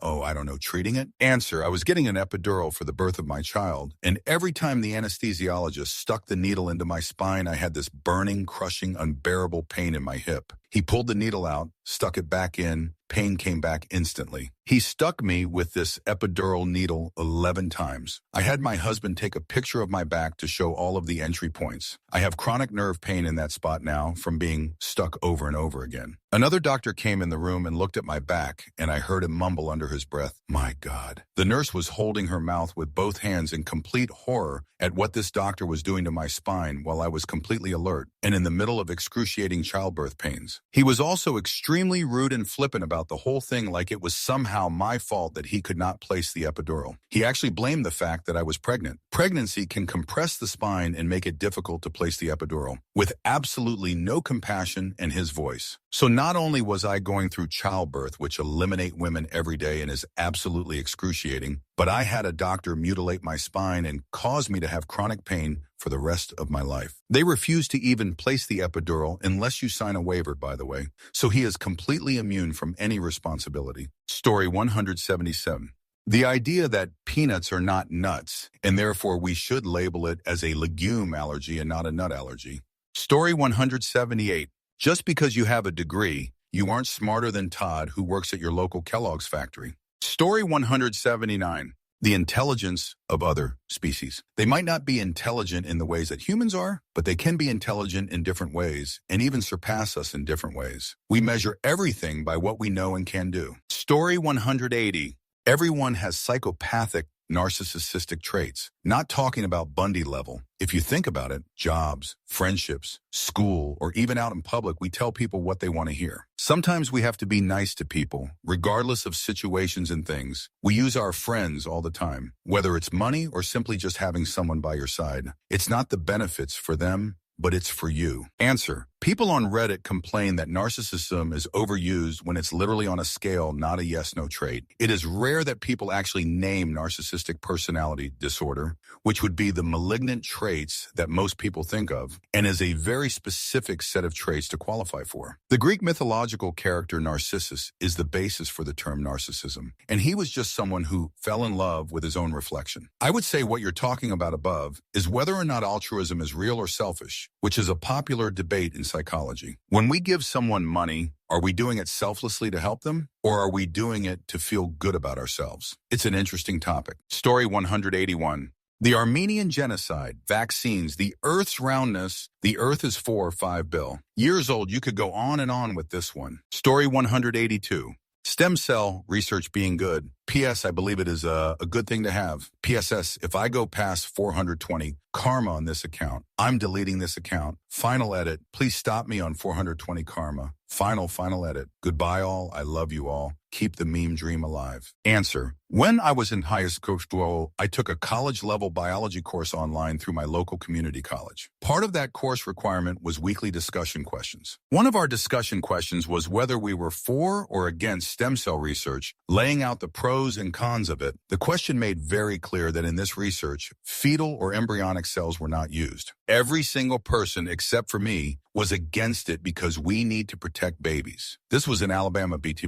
treating it. Answer, I was getting an epidural for the birth of my child, and every time the anesthesiologist stuck the needle into my spine, I had this burning, crushing, unbearable pain in my hip. He pulled the needle out, stuck it back in, pain came back instantly. He stuck me with this epidural needle 11 times. I had my husband take a picture of my back to show all of the entry points. I have chronic nerve pain in that spot now from being stuck over and over again. Another doctor came in the room and looked at my back, and I heard him mumble under his breath, "My God." The nurse was holding her mouth with both hands in complete horror at what this doctor was doing to my spine while I was completely alert and in the middle of excruciating childbirth pains. He was also extremely rude and flippant about the whole thing, like it was somehow my fault that he could not place the epidural. He actually blamed the fact that I was pregnant. Pregnancy can compress the spine and make it difficult to place the epidural, with absolutely no compassion in his voice. So not only was I going through childbirth, which eliminate women every day and is absolutely excruciating, but I had a doctor mutilate my spine and cause me to have chronic pain for the rest of my life. They refuse to even place the epidural unless you sign a waiver, by the way, so he is completely immune from any responsibility. Story 177. The idea that peanuts are not nuts, and therefore we should label it as a legume allergy and not a nut allergy. Story 178. Just because you have a degree, you aren't smarter than Todd, who works at your local Kellogg's factory. Story 179. The intelligence of other species. They might not be intelligent in the ways that humans are, but they can be intelligent in different ways and even surpass us in different ways. We measure everything by what we know and can do. Story 180. Everyone has psychopathic narcissistic traits. Not talking about Bundy level. If you think about it, jobs, friendships, school, or even out in public, we tell people what they want to hear. Sometimes we have to be nice to people, regardless of situations and things. We use our friends all the time, whether it's money or simply just having someone by your side. It's not the benefits for them, but it's for you. Answer. People on Reddit complain that narcissism is overused when it's literally on a scale, not a yes-no trait. It is rare that people actually name narcissistic personality disorder, which would be the malignant traits that most people think of, and is a very specific set of traits to qualify for. The Greek mythological character Narcissus is the basis for the term narcissism, and he was just someone who fell in love with his own reflection. I would say what you're talking about above is whether or not altruism is real or selfish, which is a popular debate in psychology. When we give someone money, are we doing it selflessly to help them, or are we doing it to feel good about ourselves? It's an interesting topic. Story 181. The Armenian genocide, vaccines, the Earth's roundness, the Earth is 4 or 5 bill. Years old, you could go on and on with this one. Story 182. Stem cell research being good. P.S. I believe it is a good thing to have. P.S.S. If I go past 420 karma on this account, I'm deleting this account. Final edit. Please stop me on 420 karma. Final edit. Goodbye all. I love you all. Keep the meme dream alive. Answer. When I was in high school, I took a college-level biology course online through my local community college. Part of that course requirement was weekly discussion questions. One of our discussion questions was whether we were for or against stem cell research, laying out the pros and cons of it. The question made very clear that in this research, fetal or embryonic cells were not used. Every single person, except for me, was against it because we need to protect babies. This was in Alabama, BT.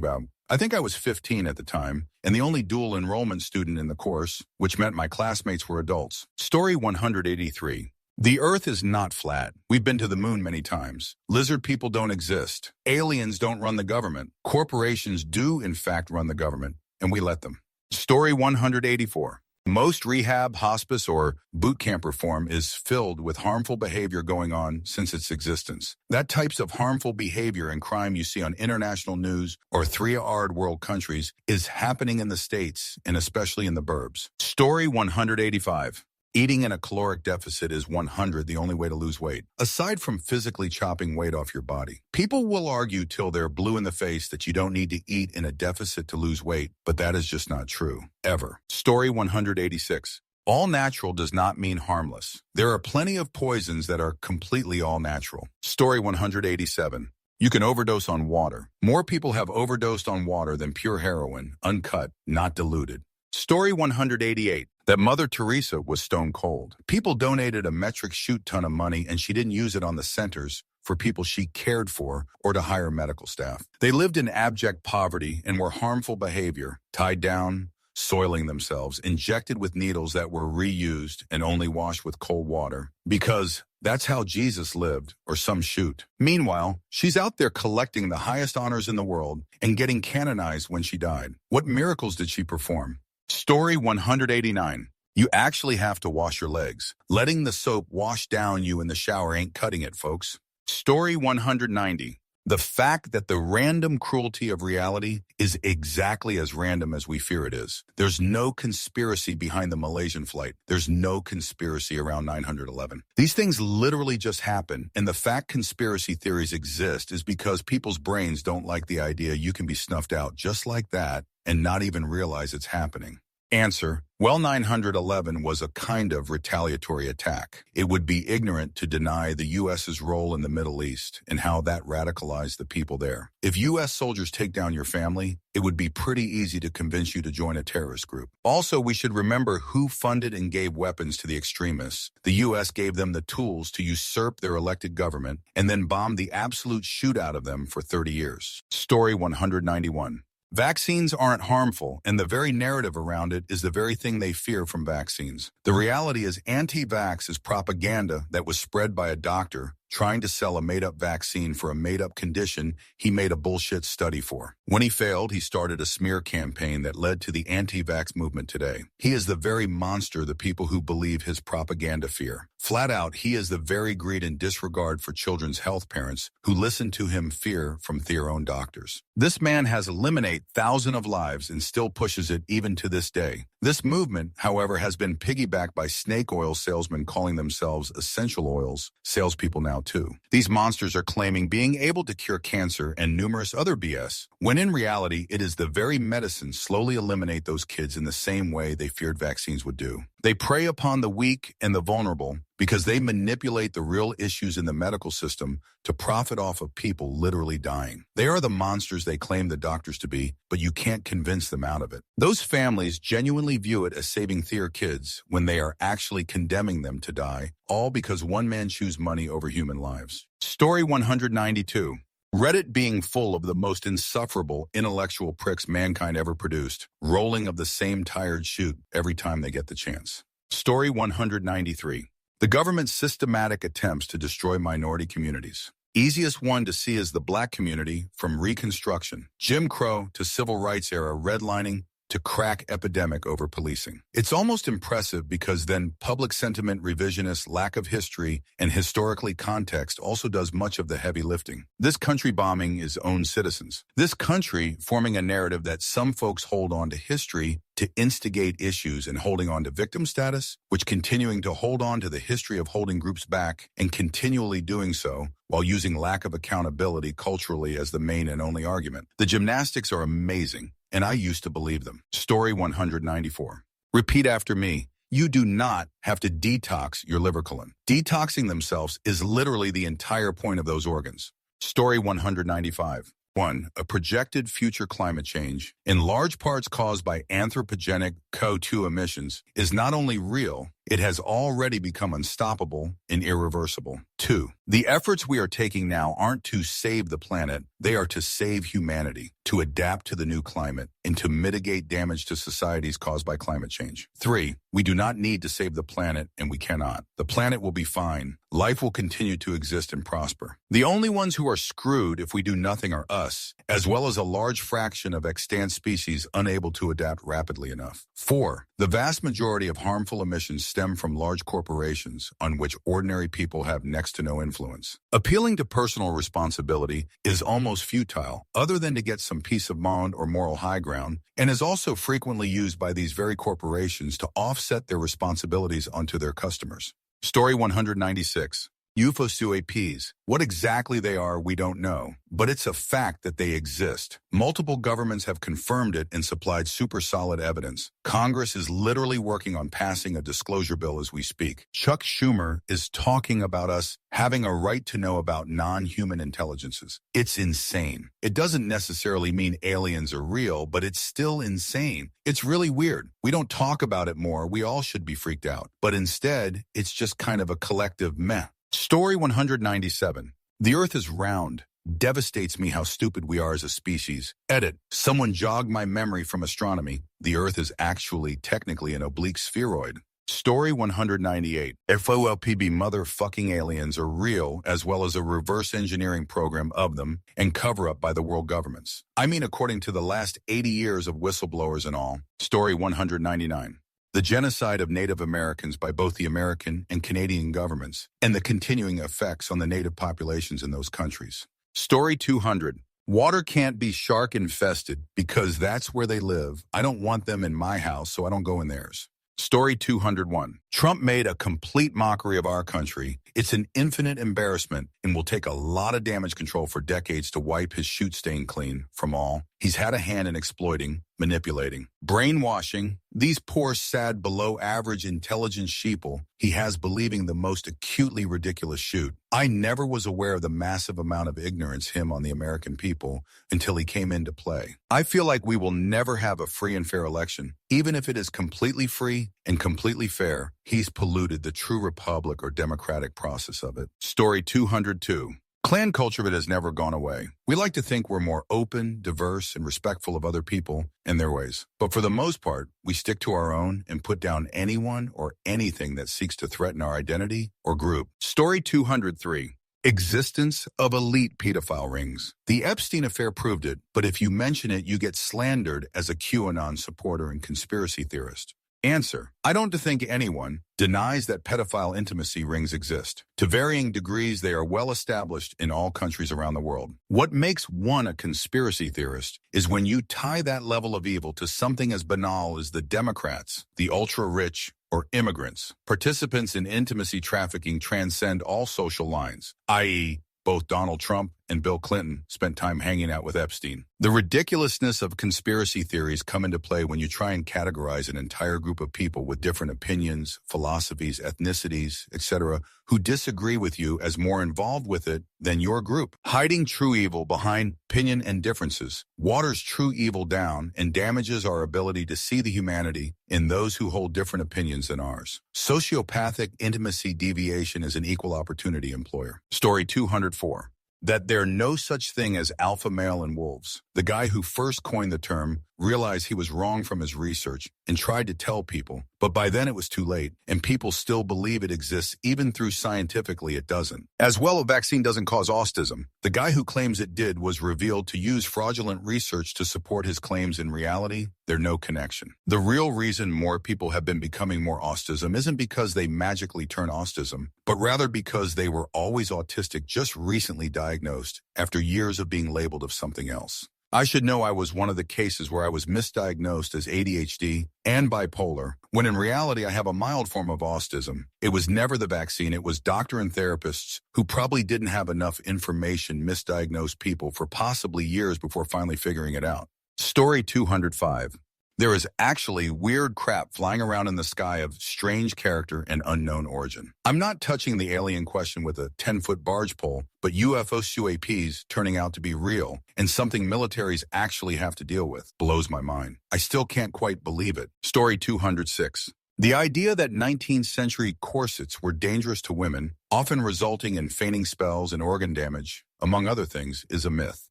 I think I was 15 at the time, and the only dual enrollment student in the course, which meant my classmates were adults. Story 183. The Earth is not flat. We've been to the moon many times. Lizard people don't exist. Aliens don't run the government. Corporations do, in fact, run the government, and we let them. Story 184. Most rehab, hospice, or boot camp reform is filled with harmful behavior going on since its existence. That types of harmful behavior and crime you see on international news or third world countries is happening in the States and especially in the burbs. Story 185. Eating in a caloric deficit is 100 the only way to lose weight. Aside from physically chopping weight off your body, people will argue till they're blue in the face that you don't need to eat in a deficit to lose weight, but that is just not true, ever. Story 186. All natural does not mean harmless. There are plenty of poisons that are completely all natural. Story 187. You can overdose on water. More people have overdosed on water than pure heroin, uncut, not diluted. Story 188. That Mother Teresa was stone cold. People donated a metric shoot ton of money and she didn't use it on the centers for people she cared for or to hire medical staff. They lived in abject poverty and were harmful behavior, tied down, soiling themselves, injected with needles that were reused and only washed with cold water. Because that's how Jesus lived, or some shoot. Meanwhile, she's out there collecting the highest honors in the world and getting canonized when she died. What miracles did she perform? Story 189. You actually have to wash your legs. Letting the soap wash down you in the shower ain't cutting it, folks. Story 190. The fact that the random cruelty of reality is exactly as random as we fear it is. There's no conspiracy behind the Malaysian flight. There's no conspiracy around 9/11. These things literally just happen, and the fact conspiracy theories exist is because people's brains don't like the idea you can be snuffed out just like that and not even realize it's happening. Answer: well, 911 was a kind of retaliatory attack. It would be ignorant to deny the U.S.'s role in the Middle East and how that radicalized the people there. If U.S. soldiers take down your family, it would be pretty easy to convince you to join a terrorist group. Also, we should remember who funded and gave weapons to the extremists. The U.S. gave them the tools to usurp their elected government and then bombed the absolute shoot out of them for 30 years. Story 191. Vaccines aren't harmful, and the very narrative around it is the very thing they fear from vaccines. The reality is anti-vax is propaganda that was spread by a doctor trying to sell a made-up vaccine for a made-up condition he made a bullshit study for. When he failed, he started a smear campaign that led to the anti-vax movement today. He is the very monster the people who believe his propaganda fear. Flat out, he is the very greed and disregard for children's health parents who listen to him fear from their own doctors. This man has eliminated thousands of lives and still pushes it even to this day. This movement, however, has been piggybacked by snake oil salesmen calling themselves essential oils salespeople now too. These monsters are claiming being able to cure cancer and numerous other BS, when in reality it is the very medicine slowly eliminate those kids in the same way they feared vaccines would do. They prey upon the weak and the vulnerable because they manipulate the real issues in the medical system to profit off of people literally dying. They are the monsters they claim the doctors to be, but you can't convince them out of it. Those families genuinely view it as saving their kids when they are actually condemning them to die, all because one man chooses money over human lives. Story 192. Reddit being full of the most insufferable intellectual pricks mankind ever produced, rolling of the same tired chute every time they get the chance. Story 193. The government's systematic attempts to destroy minority communities. Easiest one to see is the black community, from Reconstruction, Jim Crow to Civil Rights era redlining to crack epidemic over policing. It's almost impressive because then public sentiment revisionist lack of history and historically context also does much of the heavy lifting. This country bombing its own citizens. This country forming a narrative that some folks hold on to history to instigate issues and holding on to victim status, which continuing to hold on to the history of holding groups back and continually doing so while using lack of accountability culturally as the main and only argument. The gymnastics are amazing, and I used to believe them. Story 194. Repeat after me. You do not have to detox your liver colon. Detoxing themselves is literally the entire point of those organs. Story 195. 1. A projected future climate change, in large parts caused by anthropogenic CO2 emissions, is not only real, it has already become unstoppable and irreversible. 2. The efforts we are taking now aren't to save the planet, they are to save humanity, to adapt to the new climate, and to mitigate damage to societies caused by climate change. 3. We do not need to save the planet, and we cannot. The planet will be fine. Life will continue to exist and prosper. The only ones who are screwed if we do nothing are us, as well as a large fraction of extant species unable to adapt rapidly enough. 4. The vast majority of harmful emissions stem from large corporations on which ordinary people have next to no influence. Appealing to personal responsibility is almost futile, other than to get some peace of mind or moral high ground, and is also frequently used by these very corporations to offset their responsibilities onto their customers. Story 196. UFOs. What exactly they are, we don't know, but it's a fact that they exist. Multiple governments have confirmed it and supplied super solid evidence. Congress is literally working on passing a disclosure bill as we speak. Chuck Schumer is talking about us having a right to know about non-human intelligences. It's insane. It doesn't necessarily mean aliens are real, but it's still insane. It's really weird. We don't talk about it more. We all should be freaked out. But instead, it's just kind of a collective meh. Story 197. The Earth is round. Devastates me how stupid we are as a species. Edit. Someone jogged my memory from astronomy. The Earth is actually technically an oblique spheroid. Story 198. FOLPB motherfucking aliens are real, as well as a reverse engineering program of them and cover-up by the world governments. I mean, according to the last 80 years of whistleblowers and all. Story 199. The genocide of Native Americans by both the American and Canadian governments, and the continuing effects on the Native populations in those countries. Story 200. Water can't be shark infested because that's where they live. I don't want them in my house, so I don't go in theirs. Story 201. Trump made a complete mockery of our country. It's an infinite embarrassment and will take a lot of damage control for decades to wipe his shoot stain clean from all. He's had a hand in exploiting, manipulating, brainwashing these poor, sad, below-average intelligent sheeple he has believing the most acutely ridiculous shoot. I never was aware of the massive amount of ignorance him on the American people until he came into play. I feel like we will never have a free and fair election. Even if it is completely free and completely fair, he's polluted the true republic or democratic process of it. Story 202. Clan culture has never gone away. We like to think we're more open, diverse, and respectful of other people and their ways. But for the most part, we stick to our own and put down anyone or anything that seeks to threaten our identity or group. Story 203. Existence of elite pedophile rings. The Epstein affair proved it, but if you mention it, you get slandered as a QAnon supporter and conspiracy theorist. Answer: I don't think anyone denies that pedophile intimacy rings exist. To varying degrees, they are well established in all countries around the world. What makes one a conspiracy theorist is when you tie that level of evil to something as banal as the Democrats, the ultra-rich, or immigrants. Participants in intimacy trafficking transcend all social lines, i.e., both Donald Trump and Bill Clinton spent time hanging out with Epstein. The ridiculousness of conspiracy theories come into play when you try and categorize an entire group of people with different opinions, philosophies, ethnicities, etc., who disagree with you as more involved with it than your group. Hiding true evil behind opinion and differences waters true evil down and damages our ability to see the humanity in those who hold different opinions than ours. Sociopathic intimacy deviation is an equal opportunity employer. Story 204. That there are no such thing as alpha male and wolves. The guy who first coined the term realized he was wrong from his research and tried to tell people, but by then it was too late, and people still believe it exists even through scientifically it doesn't. As well, a vaccine doesn't cause autism. The guy who claims it did was revealed to use fraudulent research to support his claims. In reality, there's no connection. The real reason more people have been becoming more autism isn't because they magically turn autism, but rather because they were always autistic, just recently diagnosed after years of being labeled as something else. I should know I was one of the cases where I was misdiagnosed as ADHD and bipolar, when in reality I have a mild form of autism. It was never the vaccine, it was doctor and therapists who probably didn't have enough information misdiagnosed people for possibly years before finally figuring it out. Story 205. There is actually weird crap flying around in the sky of strange character and unknown origin. I'm not touching the alien question with a 10-foot barge pole, but UFOs turning out to be real and something militaries actually have to deal with blows my mind. I still can't quite believe it. Story 206. The idea that 19th century corsets were dangerous to women, often resulting in fainting spells and organ damage, among other things, is a myth.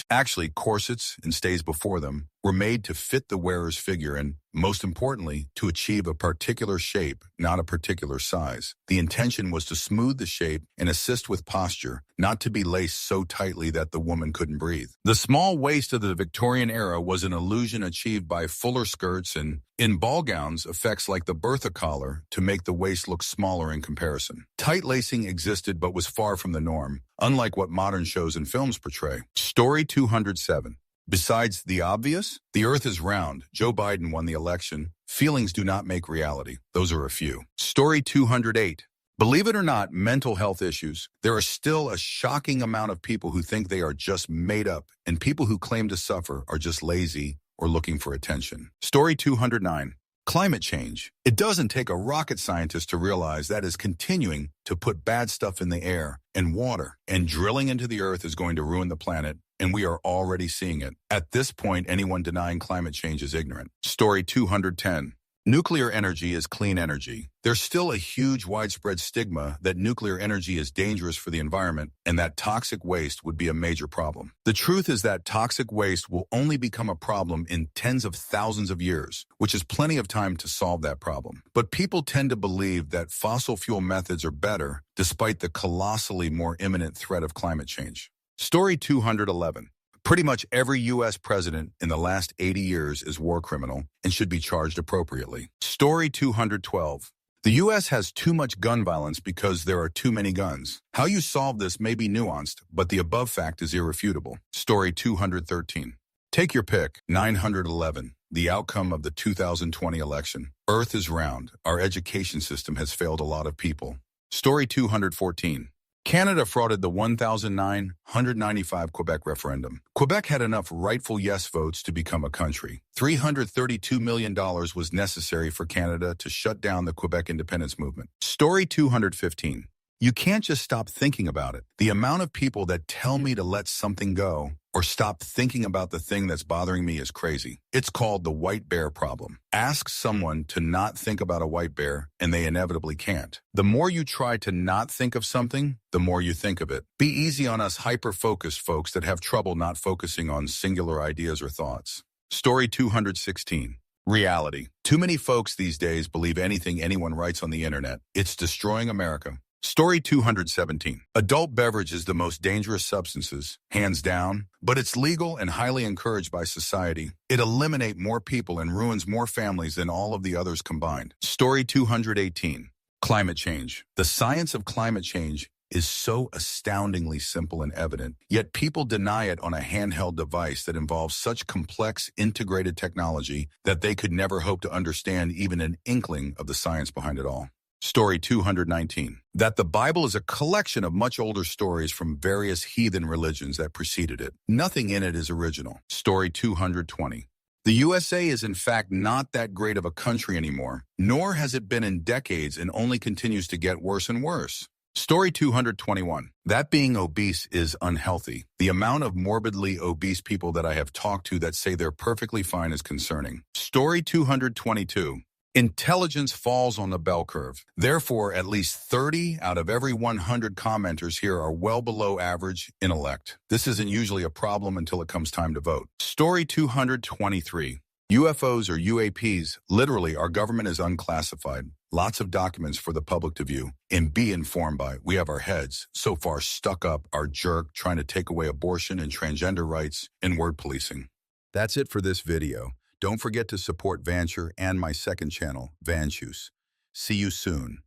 Actually, corsets and stays before them were made to fit the wearer's figure and, most importantly, to achieve a particular shape, not a particular size. The intention was to smooth the shape and assist with posture, not to be laced so tightly that the woman couldn't breathe. The small waist of the Victorian era was an illusion achieved by fuller skirts and, in ball gowns, effects like the Bertha collar to make the waist look smaller in comparison. Tight lacing existed but was far from the norm, unlike what modern shows and films portray. Story 207. Besides the obvious, the earth is round. Joe Biden won the election. Feelings do not make reality. Those are a few. Story 208. Believe it or not, mental health issues. There are still a shocking amount of people who think they are just made up, and people who claim to suffer are just lazy or looking for attention. Story 209. Climate change. It doesn't take a rocket scientist to realize that is continuing to put bad stuff in the air and water, and drilling into the earth is going to ruin the planet, and we are already seeing it. At this point, anyone denying climate change is ignorant. Story 210. Nuclear energy is clean energy. There's still a huge widespread stigma that nuclear energy is dangerous for the environment and that toxic waste would be a major problem. The truth is that toxic waste will only become a problem in tens of thousands of years, which is plenty of time to solve that problem. But people tend to believe that fossil fuel methods are better despite the colossally more imminent threat of climate change. Story 211. Pretty much every U.S. president in the last 80 years is war criminal and should be charged appropriately. Story 212. The U.S. has too much gun violence because there are too many guns. How you solve this may be nuanced, but the above fact is irrefutable. Story 213. Take your pick. 911. The outcome of the 2020 election. Earth is round. Our education system has failed a lot of people. Story 214. Canada frauded the 1995 Quebec referendum. Quebec had enough rightful yes votes to become a country. $332 million was necessary for Canada to shut down the Quebec independence movement. Story 215. You can't just stop thinking about it. The amount of people that tell me to let something go or stop thinking about the thing that's bothering me is crazy. It's called the white bear problem. Ask someone to not think about a white bear, and they inevitably can't. The more you try to not think of something, the more you think of it. Be easy on us hyper-focused folks that have trouble not focusing on singular ideas or thoughts. Story 216. Reality. Too many folks these days believe anything anyone writes on the internet. It's destroying America. Story 217. Adult beverage is the most dangerous substances, hands down, but it's legal and highly encouraged by society. It eliminates more people and ruins more families than all of the others combined. Story 218. Climate change. The science of climate change is so astoundingly simple and evident, yet people deny it on a handheld device that involves such complex integrated technology that they could never hope to understand even an inkling of the science behind it all. Story 219. That the Bible is a collection of much older stories from various heathen religions that preceded it. Nothing in it is original. Story 220. The USA is in fact not that great of a country anymore, nor has it been in decades and only continues to get worse and worse. Story 221. That being obese is unhealthy. The amount of morbidly obese people that I have talked to that say they're perfectly fine is concerning. Story 222. Intelligence falls on the bell curve. Therefore, at least 30 out of every 100 commenters here are well below average intellect. This isn't usually a problem until it comes time to vote. Story 223. UFOs or UAPs, literally our government is unclassified. Lots of documents for the public to view and be informed by. We have our heads so far stuck up, our jerk trying to take away abortion and transgender rights and word policing. That's it for this video. Don't forget to support Vancher and my second channel, Vanchus. See you soon.